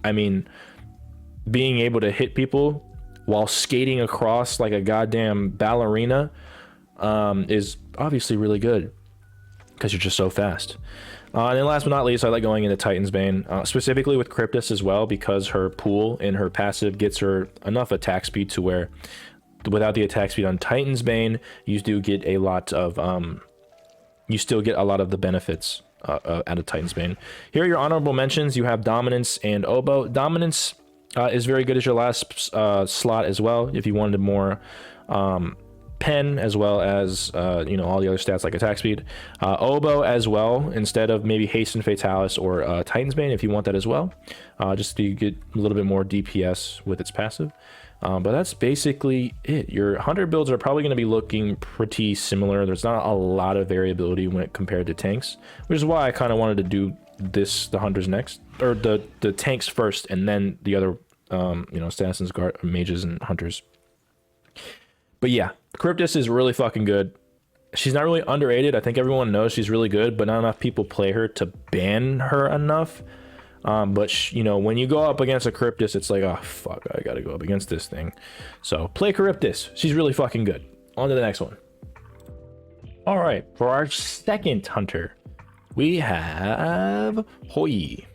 I mean, being able to hit people while skating across like a goddamn ballerina is obviously really good, because you're just so fast. And then last but not least, I like going into Titan's Bane, specifically with Cryptus as well, because her pool in her passive gets her enough attack speed to where without the attack speed on Titan's Bane, you do get a lot of, you still get a lot of the benefits out of Titan's Bane. Here are your honorable mentions. You have Dominance and Oboe. Dominance is very good as your last slot as well, if you wanted more pen, as well as you know, all the other stats like attack speed. Oboe as well, instead of maybe Hasten Fatalis or Titan's Bane, if you want that as well, just to get a little bit more DPS with its passive. But that's basically it. Your hunter builds are probably going to be looking pretty similar. There's not a lot of variability when it compared to tanks, which is why I kind of wanted to do the hunters next, or the tanks first, and then the other you know, assassins, mages, and hunters. But yeah, Cryptus is really fucking good. She's not really underrated. I think everyone knows she's really good, but not enough people play her to ban her enough. But you know, when you go up against a Cryptus, it's like, oh fuck, I gotta go up against this thing. So play Cryptus. She's really fucking good. On to the next one. All right, for our second hunter, we have Hoi.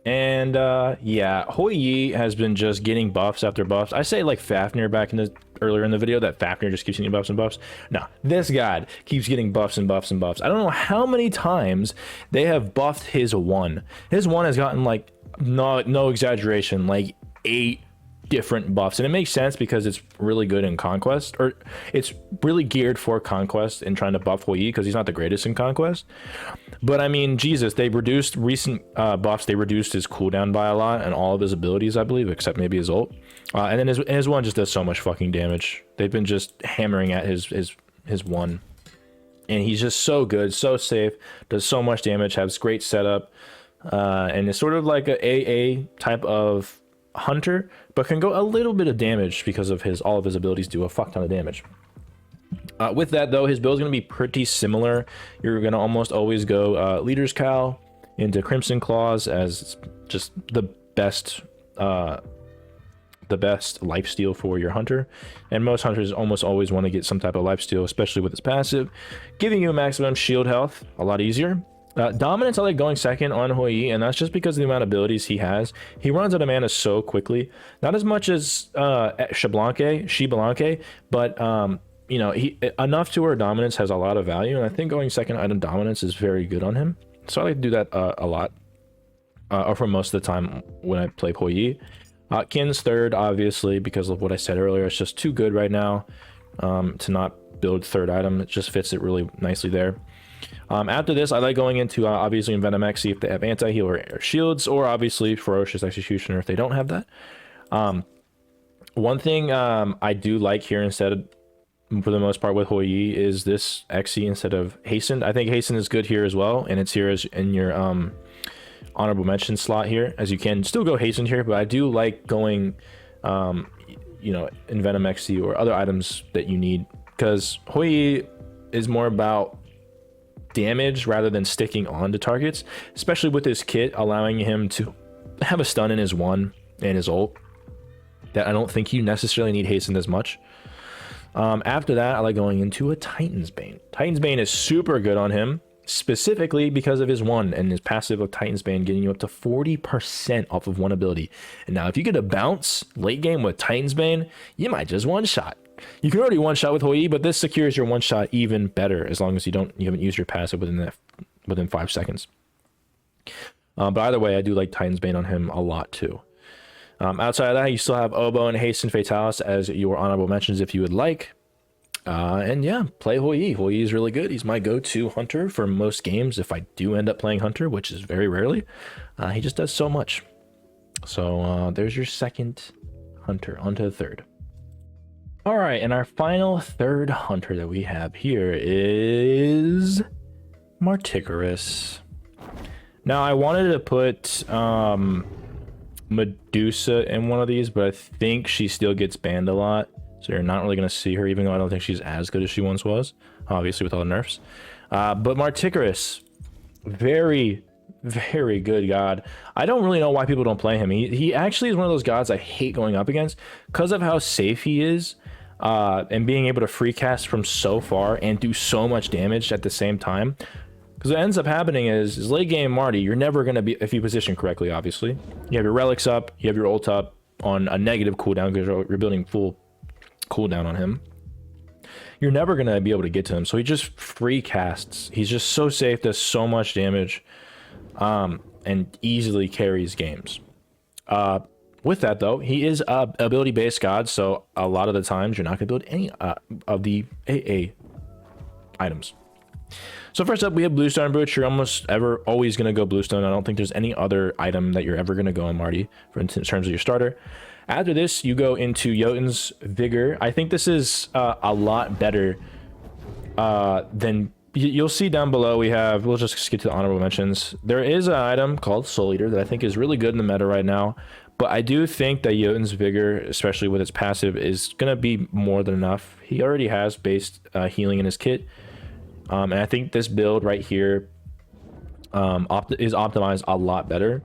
And yeah, Hoi has been just getting buffs after buffs. I say like Fafnir back in earlier in the video, that Fafnir just keeps getting buffs and buffs. No, this god keeps getting buffs and buffs and buffs. I don't know how many times they have buffed his one. His one has gotten, like, no exaggeration, like 8 different buffs, and it makes sense because it's really good in Conquest, or it's really geared for Conquest and trying to buff Hoi because he's not the greatest in Conquest. But I mean, Jesus, they reduced recent buffs. They reduced his cooldown by a lot and all of his abilities, I believe, except maybe his ult. And then his one just does so much fucking damage. They've been just hammering at his one, and he's just so good, so safe, does so much damage, has great setup, and it's sort of like a AA type of hunter, but can go a little bit of damage because of all of his abilities do a fuck ton of damage. With that though, his build is going to be pretty similar. You're going to almost always go Leader's Cow into Crimson Claws as just the best lifesteal for your hunter, and most hunters almost always want to get some type of lifesteal, especially with his passive, giving you a maximum shield health a lot easier. Dominance, I like going second on Hoi, and that's just because of the amount of abilities he has. He runs out of mana so quickly, not as much as Xbalanque, but you know, enough to where Dominance has a lot of value, and I think going second item Dominance is very good on him. So I like to do that a lot, or for most of the time when I play Hoi. Kin's third, obviously, because of what I said earlier. It's just too good right now to not build third item. It just fits it really nicely there. After this, I like going into obviously Venom X, see if they have anti-heal or shields, or obviously Ferocious Executioner if they don't have that. One thing I do like here instead, for the most part with Hou Yi, is this Xe instead of Hastened. I think Hastened is good here as well, and it's here as in your honorable mention slot here, as you can still go Hastened here, but I do like going you know, in Venom Xe or other items that you need, because Hou Yi is more about damage rather than sticking on to targets, especially with this kit allowing him to have a stun in his 1 and his ult, that I don't think you necessarily need hastened as much. After that, I like going into a Titan's Bane. Titan's Bane is super good on him, specifically because of his 1 and his passive of Titan's Bane getting you up to 40% off of 1 ability. And now if you get a bounce late game with Titan's Bane, you might just one-shot. You can already one-shot with Hou Yi, but this secures your one-shot even better as long as you haven't used your passive within 5 seconds. But either way, I do like Titan's Bane on him a lot too. Outside of that, you still have Oboe and Hasten Fatalis as your honorable mentions if you would like. And yeah, play Hou Yi. Hou Yi is really good. He's my go-to hunter for most games if I do end up playing hunter, which is very rarely. He just does so much. So there's your second hunter. On to the third. All right, and our final third hunter that we have here is Marticarus. Now, I wanted to put Medusa in one of these, but I think she still gets banned a lot, so you're not really going to see her, even though I don't think she's as good as she once was, obviously with all the nerfs. But Marticarus, very, very good god. I don't really know why people don't play him. He actually is one of those gods I hate going up against because of how safe he is. And being able to free cast from so far and do so much damage at the same time. Because what ends up happening is late game Marty, you're never going to be, if you position correctly, obviously. You have your relics up, you have your ult up on a negative cooldown because you're building full cooldown on him. You're never going to be able to get to him. So he just free casts. He's just so safe, does so much damage, and easily carries games. With that, though, he is a ability-based god, so a lot of the times you're not going to build any of the AA items. So first up, we have Bluestone Brooch. You're always going to go Bluestone. I don't think there's any other item that you're ever going to go on Marty in terms of your starter. After this, you go into Jotun's Vigor. I think this is a lot better than... You'll see down below we'll just skip to the honorable mentions. There is an item called Soul Eater that I think is really good in the meta right now. But I do think that Jotun's Vigor, especially with its passive, is going to be more than enough. He already has base healing in his kit. And I think this build right here is optimized a lot better.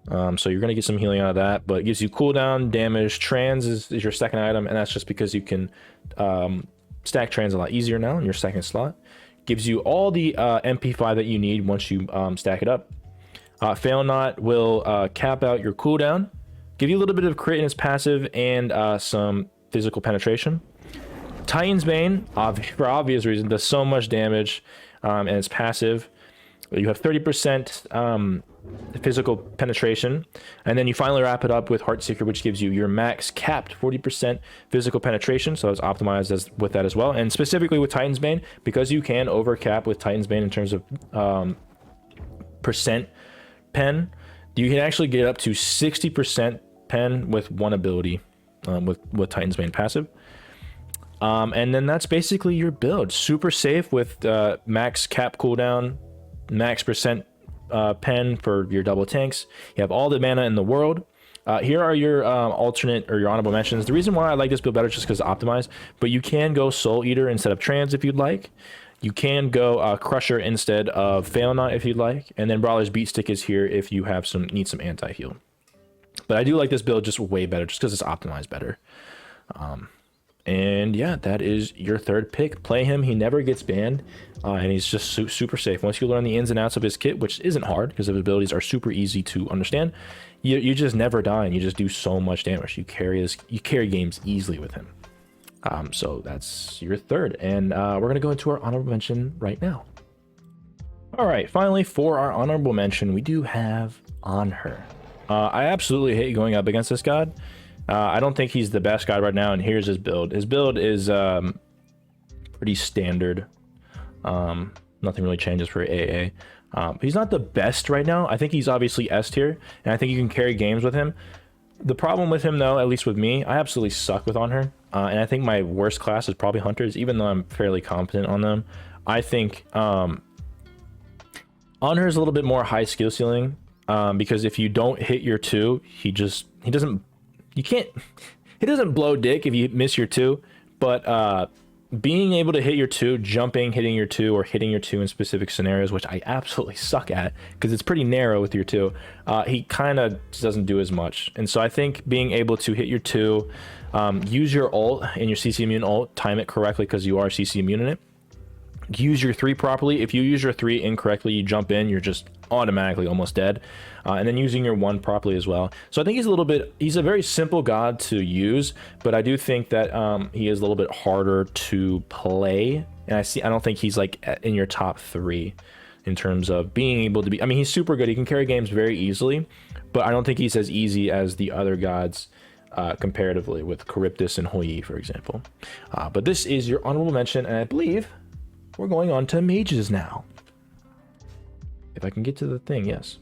So you're going to get some healing out of that. But it gives you cooldown, damage. Trans is your second item. And that's just because you can stack trans a lot easier now in your second slot. Gives you all the MP5 that you need once you stack it up. Fail Not will cap out your cooldown. Give you a little bit of crit in its passive and some physical penetration. Titan's Bane, for obvious reasons, does so much damage and it's passive. You have 30% physical penetration. And then you finally wrap it up with Heartseeker, which gives you your max capped 40% physical penetration. So it's optimized with that as well. And specifically with Titan's Bane, because you can overcap with Titan's Bane in terms of percent pen, you can actually get up to 60% pen with one ability with Titan's Bane passive. And then that's basically your build. Super safe with max cap cooldown, max percent pen for your double tanks. You have all the mana in the world. Here are your alternate or your honorable mentions. The reason why I like this build better is just because it's optimized, but you can go Soul Eater instead of Trans if you'd like. You can go Crusher instead of Fail Not if you'd like, and then Brawler's Beat Stick is here if you have need some anti-heal. But I do like this build just way better, just because it's optimized better. And yeah, that is your third pick. Play him. He never gets banned, and he's just super safe. Once you learn the ins and outs of his kit, which isn't hard because his abilities are super easy to understand, you just never die, and you just do so much damage. You carry games easily with him. So that's your third, and we're gonna go into our honorable mention right now. All right, finally for our honorable mention, we do have Anhur. I absolutely hate going up against this god. I don't think he's the best god right now, and here's his build. His build is pretty standard. Nothing really changes for AA. He's not the best right now. I think he's obviously S tier, and I think you can carry games with him. The problem with him, though, at least with me, I absolutely suck with on her. And I think my worst class is probably Hunters, even though I'm fairly competent on them. I think on her is a little bit more high skill ceiling, because if you don't hit your 2, he doesn't blow dick if you miss your 2, but being able to hit your 2, hitting your 2, or hitting your 2 in specific scenarios, which I absolutely suck at because it's pretty narrow with your 2, he kind of doesn't do as much. And so I think being able to hit your 2, use your ult and your CC immune ult, time it correctly because you are CC immune in it. Use your 3 properly. If you use your 3 incorrectly, you jump in, you're just automatically almost dead. And then using your 1 properly as well. So I think he's a very simple god to use, but I do think that he is a little bit harder to play. And I don't think he's like in your top 3 in terms of being able to be. I mean, he's super good. He can carry games very easily, but I don't think he's as easy as the other gods comparatively with Charybdis and Hou Yi, for example. But this is your honorable mention, and I believe we're going on to mages now. If I can get to the thing, yes.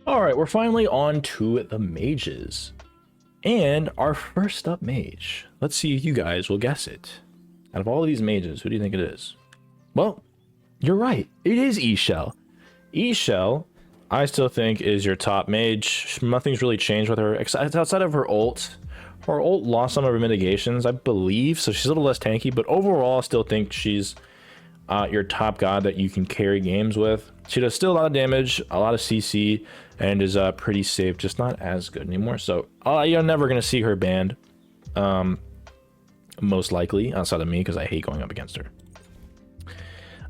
All right, we're finally on to the mages. And our first up mage. Let's see if you guys will guess it. Out of all of these mages, who do you think it is? Well, you're right. It is Ixchel. Ixchel, I still think, is your top mage. Nothing's really changed with her, outside of her ult. Her ult lost some of her mitigations, I believe, so she's a little less tanky, but overall, I still think she's your top god that you can carry games with. She does still a lot of damage, a lot of CC, and is pretty safe, just not as good anymore. So you're never going to see her banned, most likely, outside of me, because I hate going up against her.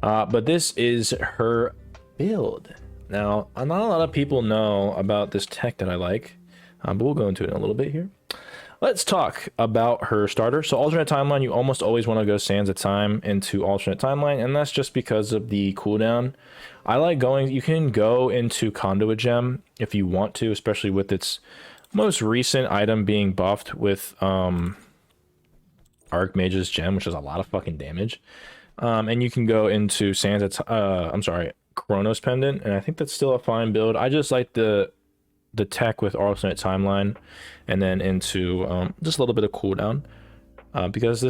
But this is her build. Now, not a lot of people know about this tech that I like, but we'll go into it in a little bit here. Let's talk about her starter. So alternate timeline, you almost always want to go Sands of Time into alternate timeline, and that's just because of the cooldown. I like going, you can go into Conduit Gem if you want to, especially with its most recent item being buffed with Archmage's Gem, which is a lot of fucking damage. And you can go into Sands of Chronos Pendant, and I think that's still a fine build. I just like the tech with alternate timeline, and then into just a little bit of cooldown, because I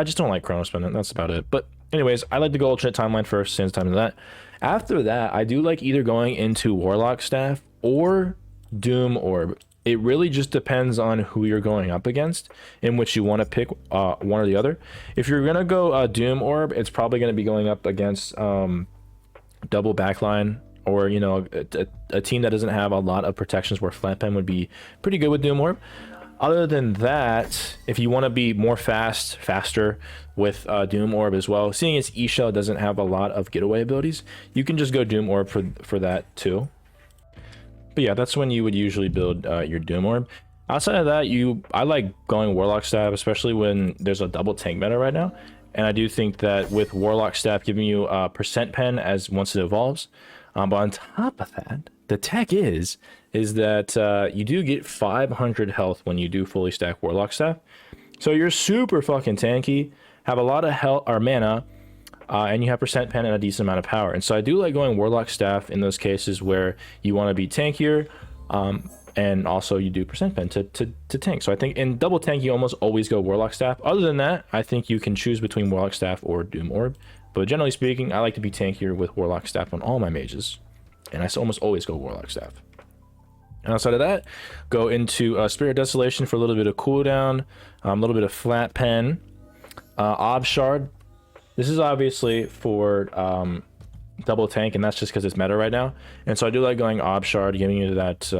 just don't like Chronos Pendant. That's about it. But anyways, I like to go alternate timeline first, Sands time to that. After that, I do like either going into Warlock Staff or Doom Orb. It really just depends on who you're going up against, in which you want to pick one or the other. If you're gonna go Doom Orb, it's probably gonna be going up against double backline, or a team that doesn't have a lot of protections, where Flat Pen would be pretty good with Doom Orb. Other than that, if you want to be more faster with Doom Orb as well, seeing as Ixchel doesn't have a lot of getaway abilities, you can just go Doom Orb for that too. But yeah, that's when you would usually build your Doom Orb. Outside of that, I like going Warlock Staff, especially when there's a double tank meta right now. And I do think that with Warlock Staff giving you percent pen as once it evolves. But on top of that, the tech is that you do get 500 health when you do fully stack Warlock Staff. So you're super fucking tanky, have a lot of health or mana, and you have percent pen and a decent amount of power. And so I do like going Warlock Staff in those cases where you want to be tankier, and also you do percent pen to tank. So I think in double tank, you almost always go Warlock Staff. Other than that, I think you can choose between Warlock Staff or Doom Orb. But generally speaking, I like to be tankier with Warlock Staff on all my mages. And I almost always go Warlock Staff. And outside of that, go into Spirit Desolation for a little bit of cooldown, a little bit of Flat Pen, Ob Shard. This is obviously for double tank, and that's just because it's meta right now. And so I do like going Ob Shard, giving you that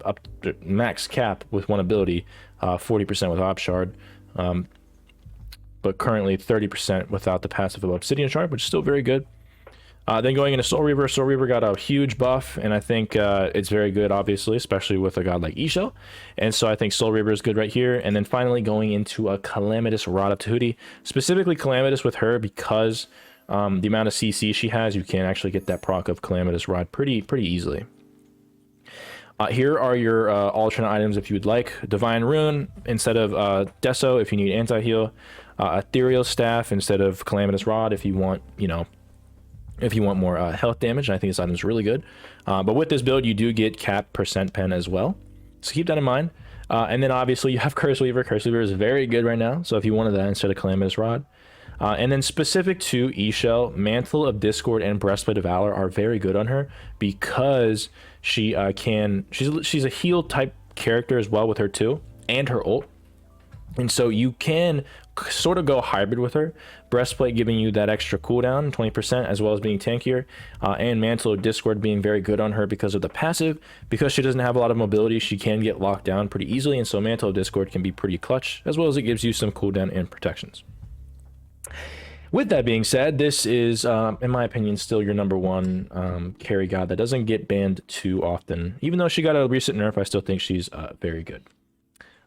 up max cap with one ability, 40% with Ob Shard. But currently 30% without the passive of Obsidian Shard, which is still very good. Then going into Soul Reaver. Soul Reaver got a huge buff, and I think it's very good, obviously, especially with a god like Ixchel. And so I think Soul Reaver is good right here. And then finally going into a Calamitous Rod of Tahuti. Specifically Calamitous with her, because the amount of CC she has, you can actually get that proc of Calamitous Rod pretty easily. Here are your alternate items if you would like. Divine Rune instead of Deso if you need anti-heal. Ethereal Staff instead of Calamitous Rod if you want, you know, if you want more health damage. And I think this item is really good. But with this build, you do get cap percent pen as well. So keep that in mind. And then obviously you have Curse Weaver. Curse Weaver is very good right now. So if you wanted that instead of Calamitous Rod. And then specific to E-Shell, Mantle of Discord and Breastplate of Valor are very good on her because she she's a heal type character as well with her too, and her ult. And so you can sort of go hybrid with her. Breastplate giving you that extra cooldown, 20%, as well as being tankier. And Mantle of Discord being very good on her because of the passive. Because she doesn't have a lot of mobility, she can get locked down pretty easily. And so Mantle of Discord can be pretty clutch, as well as it gives you some cooldown and protections. With that being said, this is, in my opinion, still your number one carry god that doesn't get banned too often. Even though she got a recent nerf, I still think she's very good.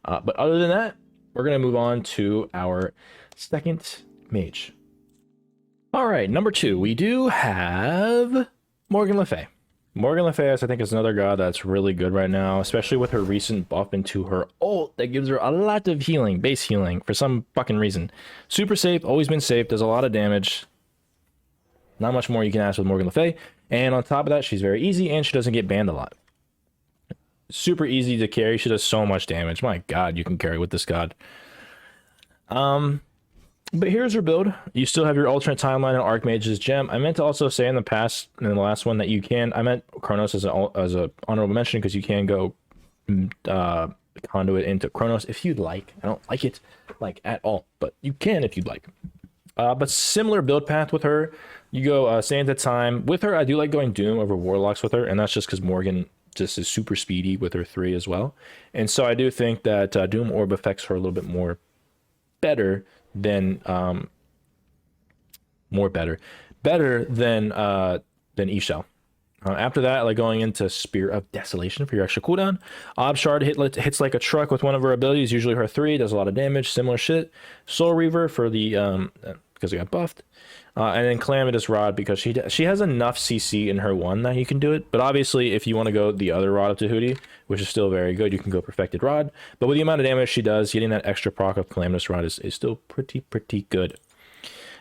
But other than that, we're going to move on to our second mage. All right, number 2, we do have Morgan Le Fay. Morgan Le Fay, I think, is another god that's really good right now, especially with her recent buff into her ult that gives her a lot of healing, base healing, for some fucking reason. Super safe, always been safe, does a lot of damage. Not much more you can ask with Morgan Le Fay. And on top of that, she's very easy, and she doesn't get banned a lot. Super easy to carry, she does so much damage. My god, you can carry with this god. But here's her build. You still have your alternate timeline and Archmage's gem. I meant to also say in the past, in the last one, that you can, I meant Chronos as a honorable mention because you can go conduit into Chronos if you'd like. I don't like it like at all, but you can if you'd like. But similar build path with her. You go Santa time. With her, I do like going Doom over Warlocks with her, and that's just because Morgan just is super speedy with her 3 as well. And so I do think that Doom Orb affects her a little bit more better than better than E-Shell. After that, like going into Spear of Desolation for your extra cooldown. Obshard hits like a truck with one of her abilities, usually her 3, does a lot of damage, similar shit. Soul Reaver for the because it got buffed. And then Calamitous Rod because she has enough CC in her 1 that you can do it. But obviously, if you want to go the other Rod of Tahuti, which is still very good, you can go Perfected Rod. But with the amount of damage she does, getting that extra proc of Calamitous Rod is still pretty good.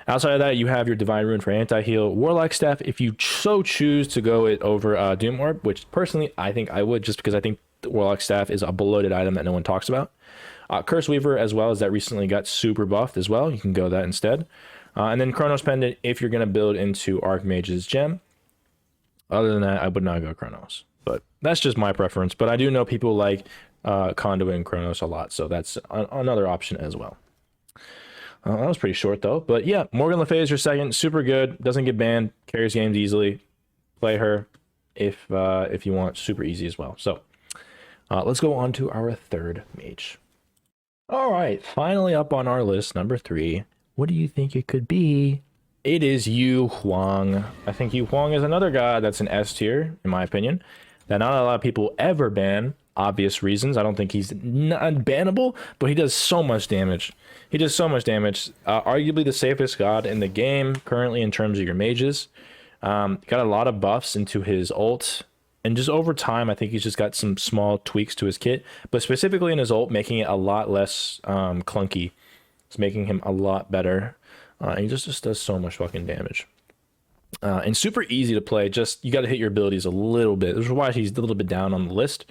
Outside of that, you have your Divine Rune for anti-heal, Warlock Staff if you so choose to go it over Doom Orb, which personally I think I would, just because I think the Warlock Staff is a bloated item that no one talks about. Curse Weaver as well, as that recently got super buffed as well. You can go that instead. And then Chronos Pendant if you're going to build into Archmage's gem. Other than that, I would not go Chronos. But that's just my preference. But I do know people like Conduit and Chronos a lot, so that's another option as well. That was pretty short though. But yeah, Morgan Le Fay is your second. Super good. Doesn't get banned. Carries games easily. Play her if you want. Super easy as well. So let's go on to our third mage. All right, finally up on our list, number 3. What do you think it could be? It is Yu Huang. I think Yu Huang is another god that's an S tier, in my opinion, that not a lot of people ever ban. Obvious reasons. I don't think he's unbannable, but he does so much damage. He does so much damage. Arguably the safest god in the game currently in terms of your mages. Got a lot of buffs into his ult. And just over time, I think he's just got some small tweaks to his kit. But specifically in his ult, making it a lot less clunky. It's making him a lot better. And he just does so much fucking damage. And super easy to play. Just, you got to hit your abilities a little bit. This is why he's a little bit down on the list.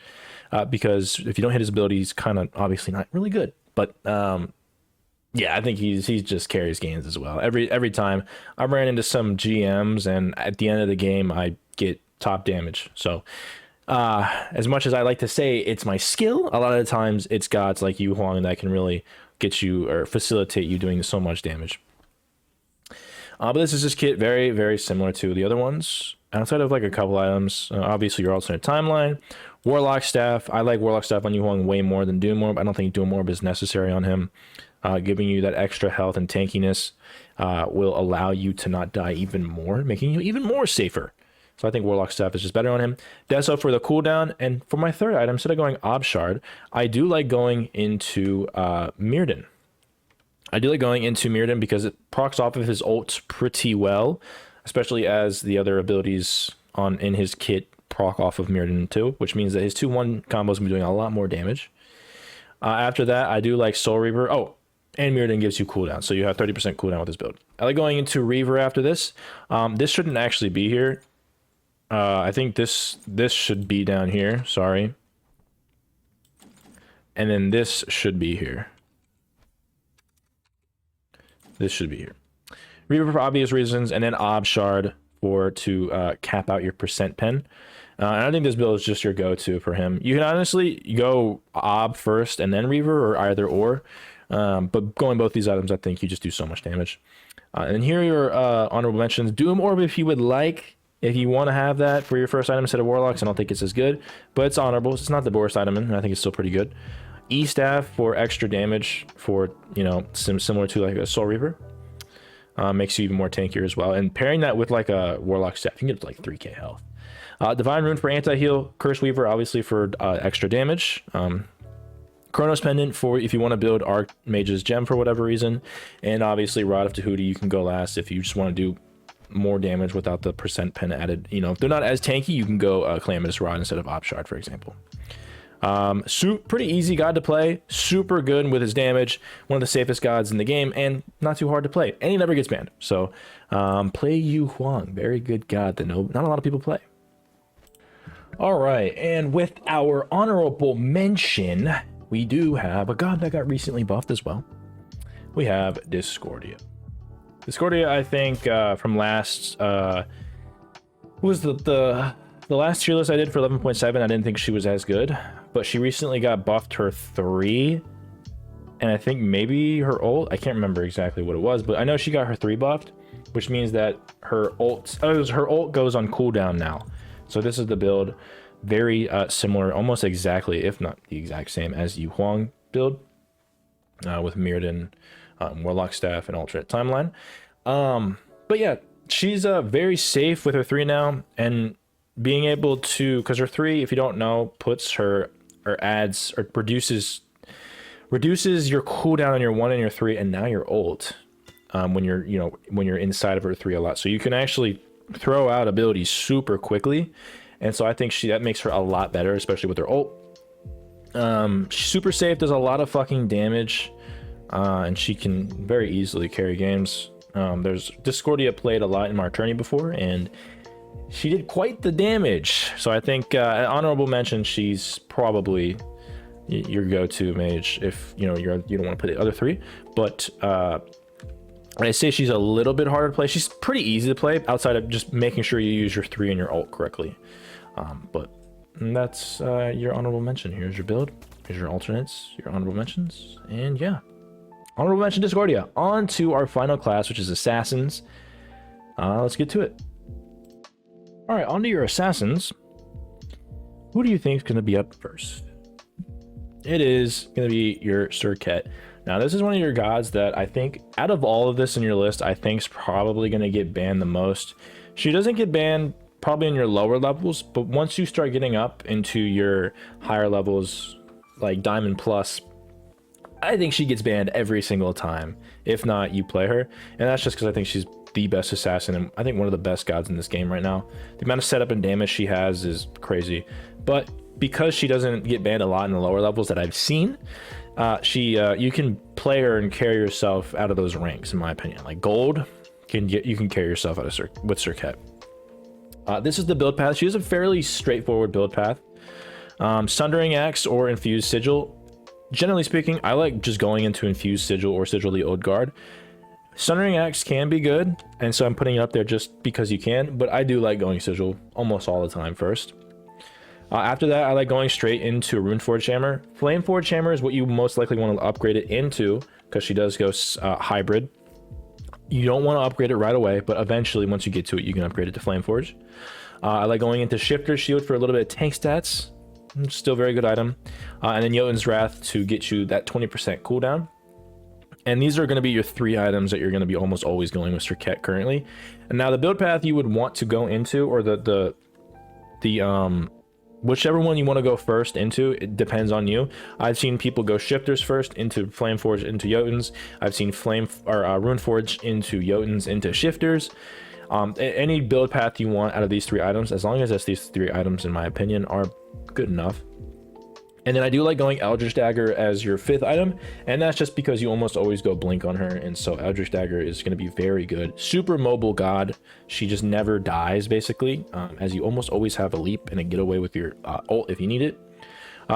Because if you don't hit his abilities, he's kind of obviously not really good. But yeah, I think he just carries games as well. Every time I ran into some GMs, and at the end of the game, I get top damage. So as much as I like to say it's my skill, a lot of the times it's gods like Yu Huang that can really get you or facilitate you doing so much damage. But this is this kit very, very similar to the other ones. Outside of like a couple items, obviously your alternate timeline, Warlock Staff. I like Warlock Staff on Yu Huang way more than Doom Orb. I don't think Doom Orb is necessary on him. Giving you that extra health and tankiness will allow you to not die even more, making you even more safer. So I think Warlock Staff is just better on him. Deso for the cooldown. And for my third item, instead of going Obshard, I do like going into Mirrodin. I do like going into Mirrodin because it procs off of his ult pretty well, especially as the other abilities in his kit proc off of Mirrodin too, which means that his 2-1 combos will be doing a lot more damage. After that, I do like Soul Reaver. Oh, and Mirrodin gives you cooldown, so you have 30% cooldown with this build. I like going into Reaver after this. This shouldn't actually be here. I think this should be down here. Sorry. And then this should be here. This should be here. Reaver for obvious reasons, and then Ob Shard to cap out your percent pen. And I think this build is just your go-to for him. You can honestly go Ob first and then Reaver, or either or. But going both these items, I think you just do so much damage. And here are your honorable mentions. Doom Orb if you would like. If you want to have that for your first item instead of Warlocks, I don't think it's as good. But it's honorable. It's not the worst item, and I think it's still pretty good. E-Staff for extra damage for, you know, similar to like a Soul Reaver. Makes you even more tankier as well. And pairing that with like a Warlock staff, you can get like 3k health. Divine Rune for anti-heal. Curse Weaver, obviously, for extra damage. Chronos Pendant for if you want to build Archmage's Gem for whatever reason. And obviously, Rod of Tahuti, you can go last if you just want to do more damage without the percent pen added. You know, if they're not as tanky, you can go Calamitous Rod instead of Op Shard, for example. Pretty easy god to play, super good with his damage, one of the safest gods in the game, and not too hard to play, and he never gets banned. So play Yu Huang, very good god that not a lot of people play. All right, and with our honorable mention, we do have a god that got recently buffed as well. We have Discordia. Discordia, I think from last was the last tier list I did for 11.7, I didn't think she was as good, but she recently got buffed her 3, and I think maybe her ult, I can't remember exactly what it was, but I know she got her 3 buffed, which means that her ult goes on cooldown now. So this is the build, very similar, almost exactly, if not the exact same as Yu Huang build, with Mirrodin, Warlock Staff, and alternate timeline. But yeah, she's very safe with her 3 now, and being able to, because her 3, if you don't know, puts her, or adds, or reduces your cooldown on your 1 and your 3, and now your ult, when you're inside of her 3 a lot. So you can actually throw out abilities super quickly, and so I think that makes her a lot better, especially with her ult. She's super safe, does a lot of fucking damage, and she can very easily carry games. There's Discordia played a lot in my tourney before, and she did quite the damage. So I think an honorable mention, she's probably your go-to mage if you don't want to play the other 3. But I say she's a little bit harder to play. She's pretty easy to play outside of just making sure you use your 3 and your ult correctly. But that's your honorable mention. Here's your build. Here's your alternates, your honorable mentions, and yeah. Honorable mention Discordia. On to our final class, which is Assassins. Let's get to it. All right, on to your Assassins. Who do you think is going to be up first? It is going to be your Serket. Now, this is one of your gods that I think, out of all of this in your list, I think is probably going to get banned the most. She doesn't get banned probably in your lower levels, but once you start getting up into your higher levels, like Diamond Plus, I think she gets banned every single time. If not, you play her. And that's just because I think she's the best assassin, and I think one of the best gods in this game right now. The amount of setup and damage she has is crazy. But because she doesn't get banned a lot in the lower levels that I've seen, you can play her and carry yourself out of those ranks, in my opinion. Like gold, you can carry yourself out of with Serket. This is the build path. She has a fairly straightforward build path. Sundering Axe or Infused Sigil. Generally speaking, I like just going into Infused Sigil or Sigil the Old Guard. Sundering Axe can be good, and so I'm putting it up there just because you can, but I do like going Sigil almost all the time first. After that, I like going straight into Runeforged Hammer. Flameforged Hammer is what you most likely want to upgrade it into, because she does go hybrid. You don't want to upgrade it right away, but eventually, once you get to it, you can upgrade it to Flameforged. I like going into Shifter's Shield for a little bit of tank stats. Still a very good item. And then Jotun's Wrath to get you that 20% cooldown. And these are going to be your 3 items that you're going to be almost always going with Serket currently. And now the build path you would want to go into, or the whichever one you want to go first into, it depends on you. I've seen people go Shifters first into Flameforged into Jotuns. I've seen Runeforged into Jotuns into Shifters. Any build path you want out of these 3 items, as long as it's these 3 items, in my opinion, are good enough. And then I do like going Eldritch Dagger as your 5th item, and that's just because you almost always go Blink on her, and so Eldritch Dagger is going to be very good. Super mobile god. She just never dies, basically, as you almost always have a leap and a getaway with your ult if you need it.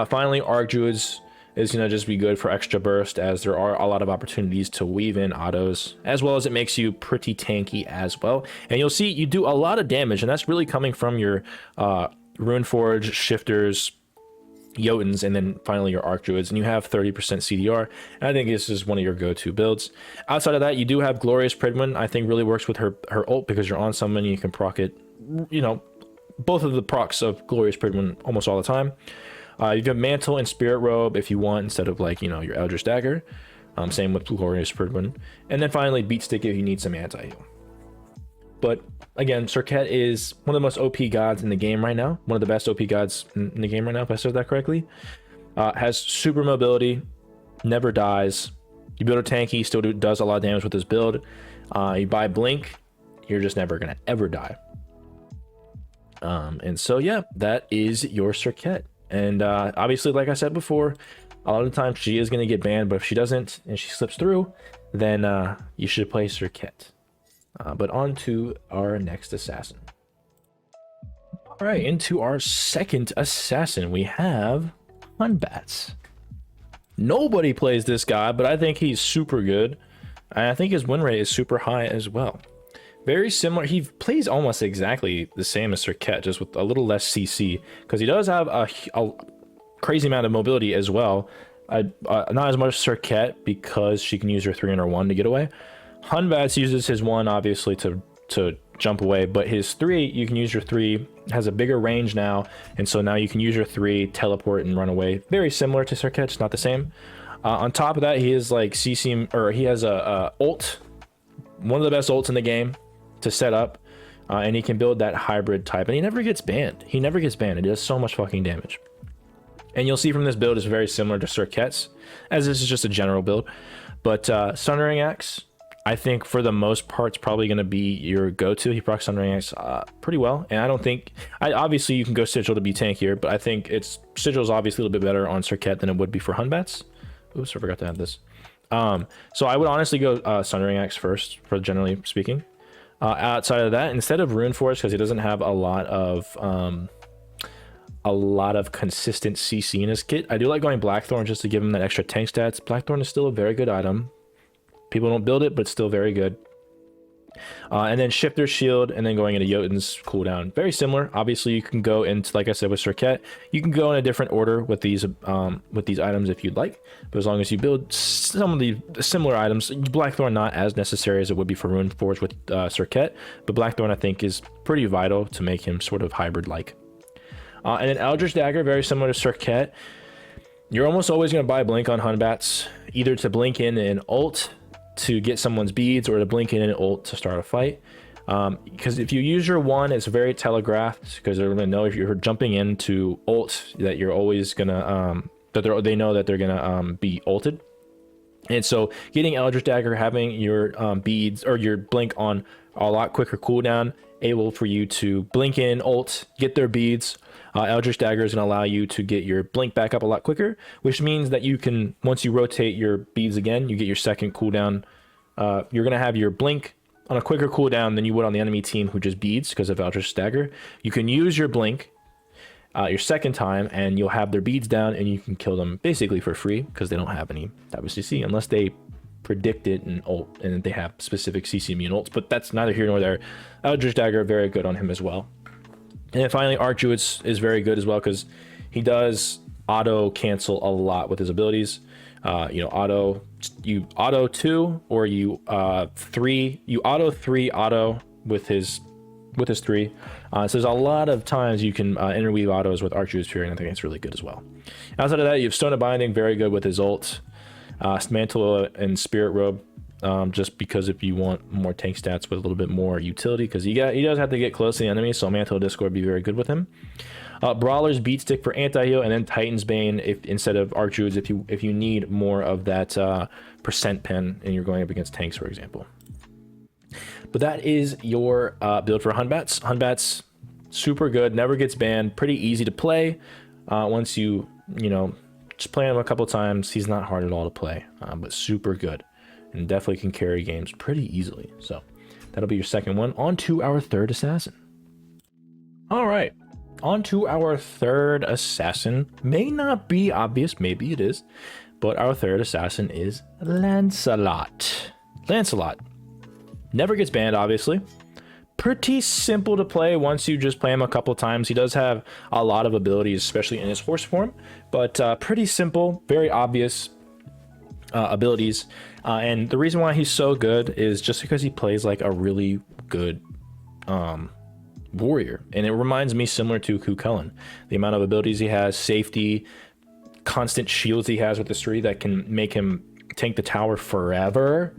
Finally, Arc Druids is going to just be good for extra burst, as there are a lot of opportunities to weave in autos, as well as it makes you pretty tanky as well. And you'll see you do a lot of damage, and that's really coming from your Runeforge, Shifters, Jotuns, and then finally your Arc Druids, and you have 30% CDR, and I think this is one of your go-to builds. Outside of that, you do have Glorious Pridwen. I think really works with her ult, because you're on someone, you can proc it, you know, both of the procs of Glorious Pridwen almost all the time. You have Mantle and Spirit Robe if you want, instead of, like, you know, your Eldritch Dagger. Same with Glorious Pridwen. And then finally Beat Stick if you need some anti-heal. But again, Serket is one of the most OP gods in the game right now. One of the best OP gods in the game right now, if I said that correctly. Has super mobility, never dies. You build a tank, he still does a lot of damage with his build. You buy Blink, you're just never gonna ever die. And so yeah, that is your Serket. And obviously, like I said before, a lot of the time she is gonna get banned, but if she doesn't and she slips through, then you should play Serket. But on to our next assassin. All right, into our second assassin, we have Hunbats. Nobody plays this guy, but I think he's super good. And I think his win rate is super high as well. Very similar. He plays almost exactly the same as Serket, just with a little less CC, because he does have a crazy amount of mobility as well. Not as much Serket, because she can use her 3 and her 1 to get away. Hunbats uses his 1 obviously to jump away, but his 3, you can use your 3, has a bigger range now, and so now you can use your 3, teleport and run away. Very similar to Serket, it's not the same. On top of that, he is like CC, or he has a ult, one of the best ults in the game to set up, and he can build that hybrid type, and he never gets banned. He never gets banned. It does so much fucking damage. And you'll see from this build is very similar to Serket's, as this is just a general build. But Sundering Axe, I think for the most part, it's probably going to be your go-to. He procs Sundering Axe pretty well, and I don't think... obviously, you can go Sigil to be tankier, but I think Sigil is obviously a little bit better on Serket than it would be for Hunbats. Oops, I forgot to add this. So I would honestly go Sundering Axe first, for generally speaking. Outside of that, instead of Runeforge, because he doesn't have a lot of consistent CC in his kit, I do like going Blackthorn just to give him that extra tank stats. Blackthorn is still a very good item. People don't build it, but it's still very good. And then Shifter's Shield, and then going into Jotun's cooldown. Very similar. Obviously, you can go into, like I said, with Serket, you can go in a different order with these items if you'd like. But as long as you build some of the similar items, Blackthorn not as necessary as it would be for Runeforge with Serket, but Blackthorn I think is pretty vital to make him sort of hybrid-like. And then Eldritch Dagger, very similar to Serket. You're almost always going to buy Blink on Hunbats, either to blink in an ult to get someone's beads, or to blink in an ult to start a fight. Because if you use your 1, it's very telegraphed, because they're going to know if you're jumping into ult that you're always going to they know that they're going to be ulted. And so getting Eldritch Dagger, having your beads or your blink on a lot quicker cooldown, able for you to blink in ult, get their beads. Eldritch Dagger is going to allow you to get your blink back up a lot quicker, which means that you can, once you rotate your beads again, you get your second cooldown. You're going to have your blink on a quicker cooldown than you would on the enemy team who just beads because of Eldritch Dagger. You can use your blink your second time, and you'll have their beads down, and you can kill them basically for free because they don't have any WCC unless they predict it and ult, and they have specific CC immune ults, but that's neither here nor there. Eldritch Dagger, very good on him as well. And then finally, Arc Druids is very good as well because he does auto cancel a lot with his abilities. You auto 2, or you auto 3 auto with his 3. So there's a lot of times you can interweave autos with Arc Druids Fury, and I think it's really good as well. Outside of that, you have Stone of Binding, very good with his ult. Mantle and Spirit Robe, just because if you want more tank stats with a little bit more utility, because he does have to get close to the enemy, so Mantle Discord would be very good with him. Brawler's Beat Stick for anti-heal, and then Titan's Bane instead of Arc Druids if you need more of that percent pen and you're going up against tanks, for example. But that is your build for Hunbats. Hunbats, super good, never gets banned, pretty easy to play. Once you know, just play him a couple times, he's not hard at all to play, but super good. And definitely can carry games pretty easily. So that'll be your second one. On to our third assassin. All right, on to our third assassin. May not be obvious, maybe it is, but our third assassin is Lancelot. Lancelot never gets banned, obviously. Pretty simple to play once you just play him a couple times. He does have a lot of abilities, especially in his horse form, but pretty simple, very obvious abilities. And the reason why he's so good is just because he plays like a really good warrior. And it reminds me similar to Cuchulainn. The amount of abilities he has, safety, constant shields he has with the 3 that can make him tank the tower forever.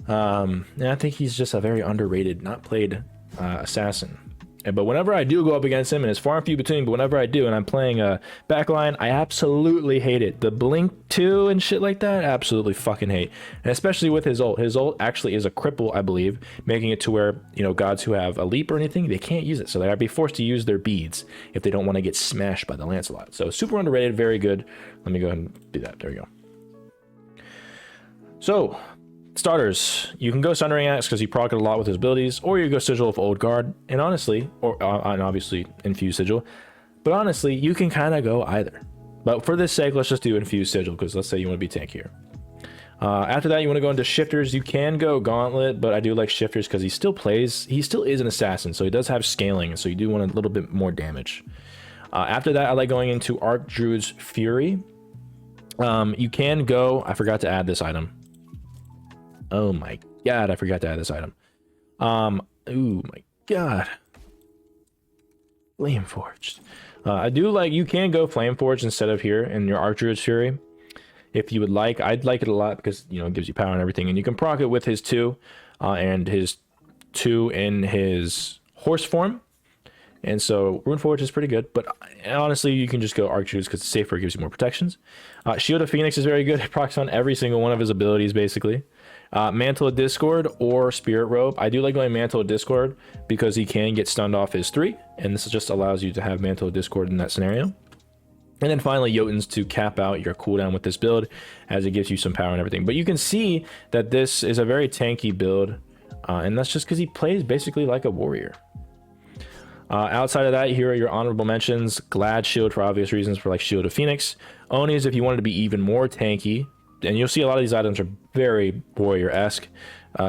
And I think he's just a very underrated, not played assassin. But whenever I do go up against him, and it's far and few between, but whenever I do and I'm playing a backline, I absolutely hate it. The blink 2 and shit like that, absolutely fucking hate. And especially with his ult. His ult actually is a cripple, I believe, making it to where, you know, gods who have a leap or anything, they can't use it. So they'd be forced to use their beads if they don't want to get smashed by the Lancelot. So super underrated, very good. Let me go ahead and do that. There we go. So, starters, you can go Sundering Axe because he procced a lot with his abilities, or you go Sigil of Old Guard, and honestly, and obviously Infuse Sigil, but honestly, you can kind of go either. But for this sake, let's just do Infuse Sigil, because let's say you want to be tankier. After that, you want to go into Shifters. You can go Gauntlet, but I do like Shifters because he still is an assassin, so he does have scaling, so you do want a little bit more damage. After that, I like going into Archdruid's Fury. You can go, I forgot to add this item. Oh my god, I forgot to add this item. Oh my god. Flameforged. I do like, you can go Flameforged instead of here in your Archdruid's Fury. If you would like, I'd like it a lot because, you know, it gives you power and everything. And you can proc it with his 2 and his 2 in his horse form. And so Runeforge is pretty good, but honestly, you can just go Archdruid's because it's safer, it gives you more protections. Shield of Phoenix is very good. It procs on every single one of his abilities, basically. Mantle of Discord or Spirit Robe. I do like going Mantle of Discord because he can get stunned off his 3, and this just allows you to have Mantle of Discord in that scenario. And then finally, Jotuns to cap out your cooldown with this build, as it gives you some power and everything. But you can see that this is a very tanky build, and that's just because he plays basically like a warrior. Outside of that, here are your honorable mentions. Glad Shield for obvious reasons, for like Shield of Phoenix. Onis if you wanted to be even more tanky. And you'll see a lot of these items are very warrior-esque.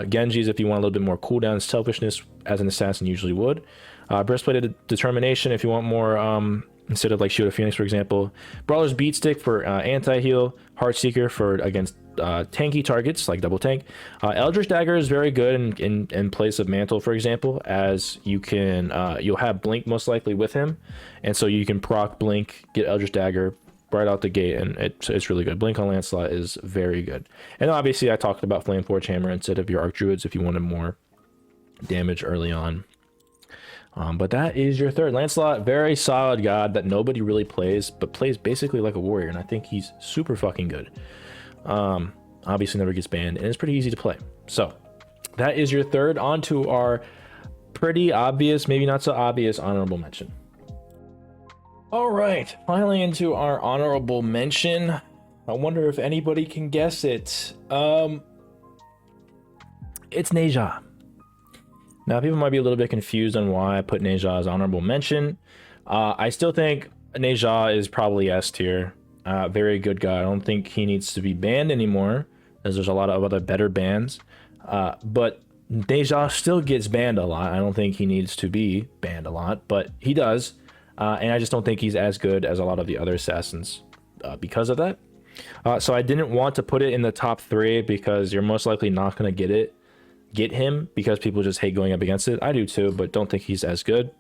Genji's if you want a little bit more cooldown and selfishness, as an assassin usually would. Breastplate of Determination if you want more, instead of like Shield of Phoenix, for example. Brawler's Beatstick for anti-heal. Heartseeker for against tanky targets, like double tank. Eldritch Dagger is very good in place of Mantle, for example, as you can, you'll have Blink most likely with him. And so you can proc Blink, get Eldritch Dagger right out the gate, and it's really good. Blink on Lancelot is very good. And obviously I talked about Flameforge Hammer instead of your Archdruids if you wanted more damage early on. But that is your third. Lancelot, very solid god that nobody really plays, but plays basically like a warrior, and I think he's super fucking good. Obviously never gets banned, and it's pretty easy to play. So that is your third. On to our pretty obvious, maybe not so obvious, honorable mention. All right, finally into our honorable mention. I wonder if anybody can guess it. It's Ne Zha. Now, people might be a little bit confused on why I put Ne Zha as honorable mention. I still think Ne Zha is probably S tier. Very good guy. I don't think he needs to be banned anymore, as there's a lot of other better bans. But Ne Zha still gets banned a lot. I don't think he needs to be banned a lot, but he does. And I just don't think he's as good as a lot of the other assassins because of that. So I didn't want to put it in the top 3 because you're most likely not going to get him because people just hate going up against it. I do too, but don't think he's as good.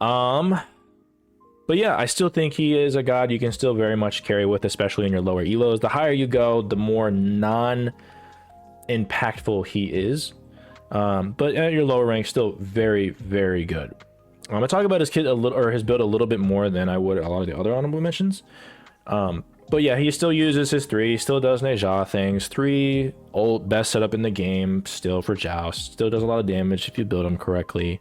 But yeah, I still think he is a god you can still very much carry with, especially in your lower elos. The higher you go, the more non-impactful he is. But at your lower rank, still very, very good. I'm gonna talk about his kit a little, or his build a little bit more than I would a lot of the other honorable mentions. But yeah, he still uses his 3, still does Neja things. 3 old best setup in the game, still for Joust. Still does a lot of damage if you build him correctly.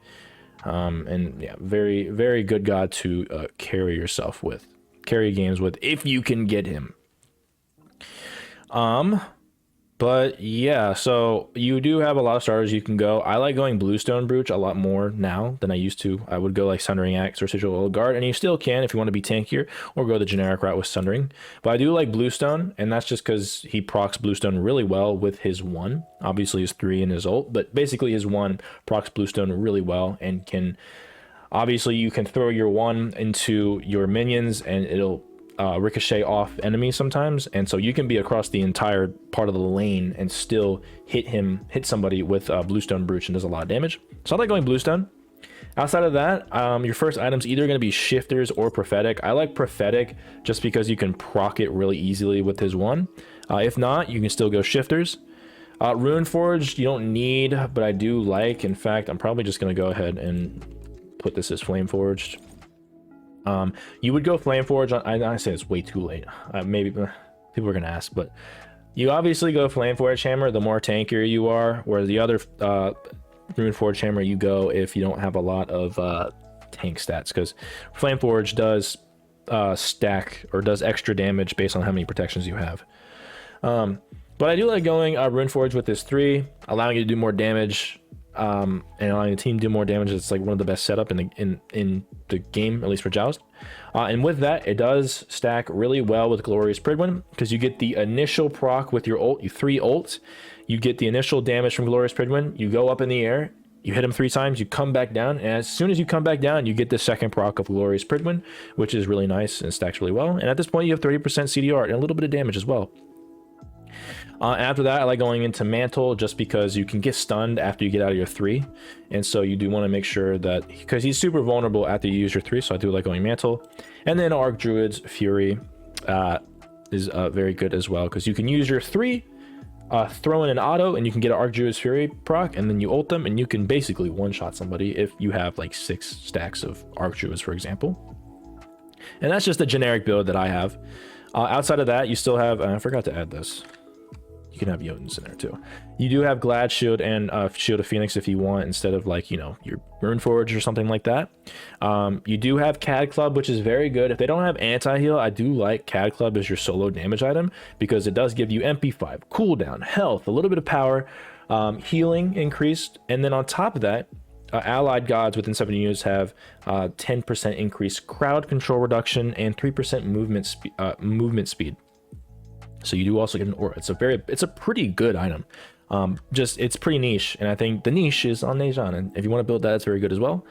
And yeah, very, very good god to carry yourself with. Carry games with if you can get him. But yeah, so you do have a lot of starters you can go. I like going Bluestone Brooch a lot more now than I used to. I would go like Sundering Axe or Sigil Old Guard, and you still can if you want to be tankier, or go the generic route with Sundering. But I do like Bluestone, and that's just because he procs Bluestone really well with his 1. Obviously his 3 and his ult, but basically his 1 procs Bluestone really well, and can... Obviously you can throw your 1 into your minions, and it'll ricochet off enemies sometimes, and so you can be across the entire part of the lane and still hit somebody with Bluestone Brooch, and does a lot of damage. So I like going Bluestone. Outside of that, your first item's either going to be Shifters or Prophetic. I like Prophetic just because you can proc it really easily with his 1. If not, you can still go Shifters. Rune Forged you don't need, but I do like. In fact, I'm probably just going to go ahead and put this as Flame Forged. You would go Flame Forge on... I say it's way too late. Maybe people are gonna ask, but you obviously go Flame Forge Hammer the more tankier you are, whereas the other Rune Forge Hammer you go if you don't have a lot of tank stats, because Flame Forge does stack or does extra damage based on how many protections you have. But I do like going Rune Forge with this 3, allowing you to do more damage. And allowing the team to do more damage. It's like one of the best setup in the game, at least for Joust. And with that, it does stack really well with Glorious Pridwin, because you get the initial proc with your ult, 3 ults. You get the initial damage from Glorious Pridwin. You go up in the air, you hit him 3 times, you come back down, and as soon as you come back down, you get the second proc of Glorious Pridwin, which is really nice and stacks really well. And at this point, you have 30% CDR and a little bit of damage as well. After that, I like going into Mantle just because you can get stunned after you get out of your 3. And so you do want to make sure that, because he's super vulnerable after you use your 3, so I do like going Mantle. And then Archdruid's Fury is very good as well, because you can use your 3, throw in an auto, and you can get an Archdruid's Fury proc, and then you ult them, and you can basically one-shot somebody if you have like 6 stacks of Archdruids, for example. And that's just a generic build that I have. Outside of that, you still have... I forgot to add this. You can have Jotuns in there too. You do have Glad Shield and Shield of Phoenix if you want, instead of like, you know, your Rune Forge or something like that. You do have Cad Club, which is very good. If they don't have anti-heal, I do like Cad Club as your solo damage item, because it does give you MP5, cooldown, health, a little bit of power, healing increased, and then on top of that, allied gods within 7 units have 10% increased crowd control reduction and 3% movement speed. So you do also get an aura. It's a pretty good item. Just it's pretty niche, and I think the niche is on Nejan, and if you want to build that, it's very good as well.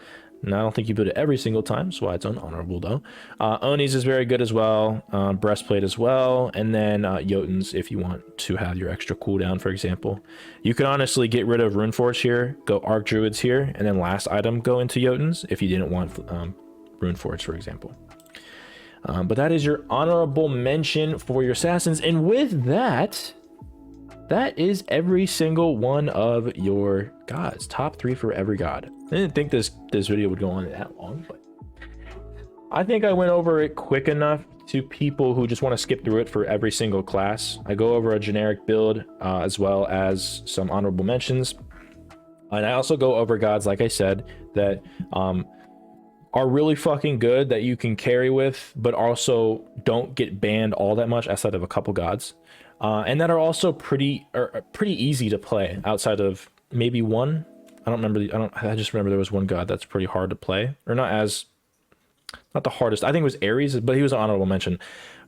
And I don't think you build it every single time, so why it's unhonorable though. Oni's is very good as well. Breastplate as well, and then Jotuns if you want to have your extra cooldown, for example. You can honestly get rid of Runeforge here, go Archdruids here, and then last item go into Jotuns if you didn't want Runeforge, for example. But that is your honorable mention for your assassins, and with that, that is every single one of your gods. Top 3 for every god. I didn't think this video would go on that long, but I think I went over it quick enough to people who just want to skip through it for every single class. I go over a generic build as well as some honorable mentions, and I also go over gods, like I said, that are really fucking good that you can carry with, but also don't get banned all that much outside of a couple gods, and that are also pretty easy to play outside of maybe one. I just remember there was one god that's pretty hard to play, or not the hardest. I think it was Ares, but he was an honorable mention.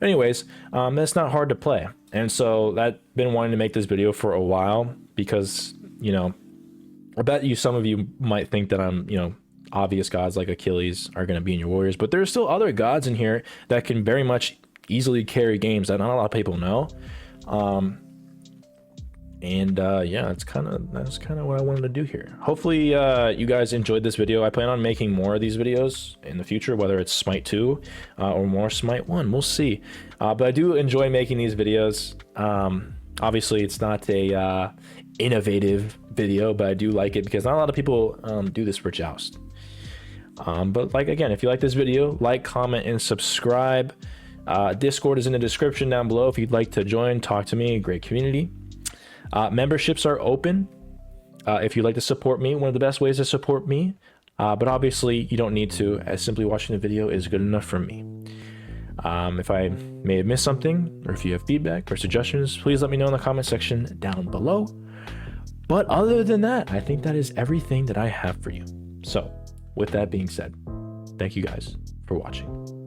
Anyways, that's not hard to play, and so I've been wanting to make this video for a while, because, you know, I bet you some of you might think that I'm, you know, obvious gods like Achilles are going to be in your warriors, but there's still other gods in here that can very much easily carry games that not a lot of people know. Yeah, that's kind of what I wanted to do here. Hopefully you guys enjoyed this video. I plan on making more of these videos in the future, whether it's Smite 2 or more Smite 1. We'll see. But I do enjoy making these videos. Obviously it's not a innovative video, but I do like it because not a lot of people do this for Joust. But like, again, if you like this video, like, comment, and subscribe. Discord is in the description down below if you'd like to join, talk to me. A great community. Memberships are open if you'd like to support me. One of the best ways to support me, but obviously you don't need to, as simply watching the video is good enough for me. If I may have missed something, or if you have feedback or suggestions, please let me know in the comment section down below. But other than that, I think that is everything that I have for you. So with that being said, thank you guys for watching.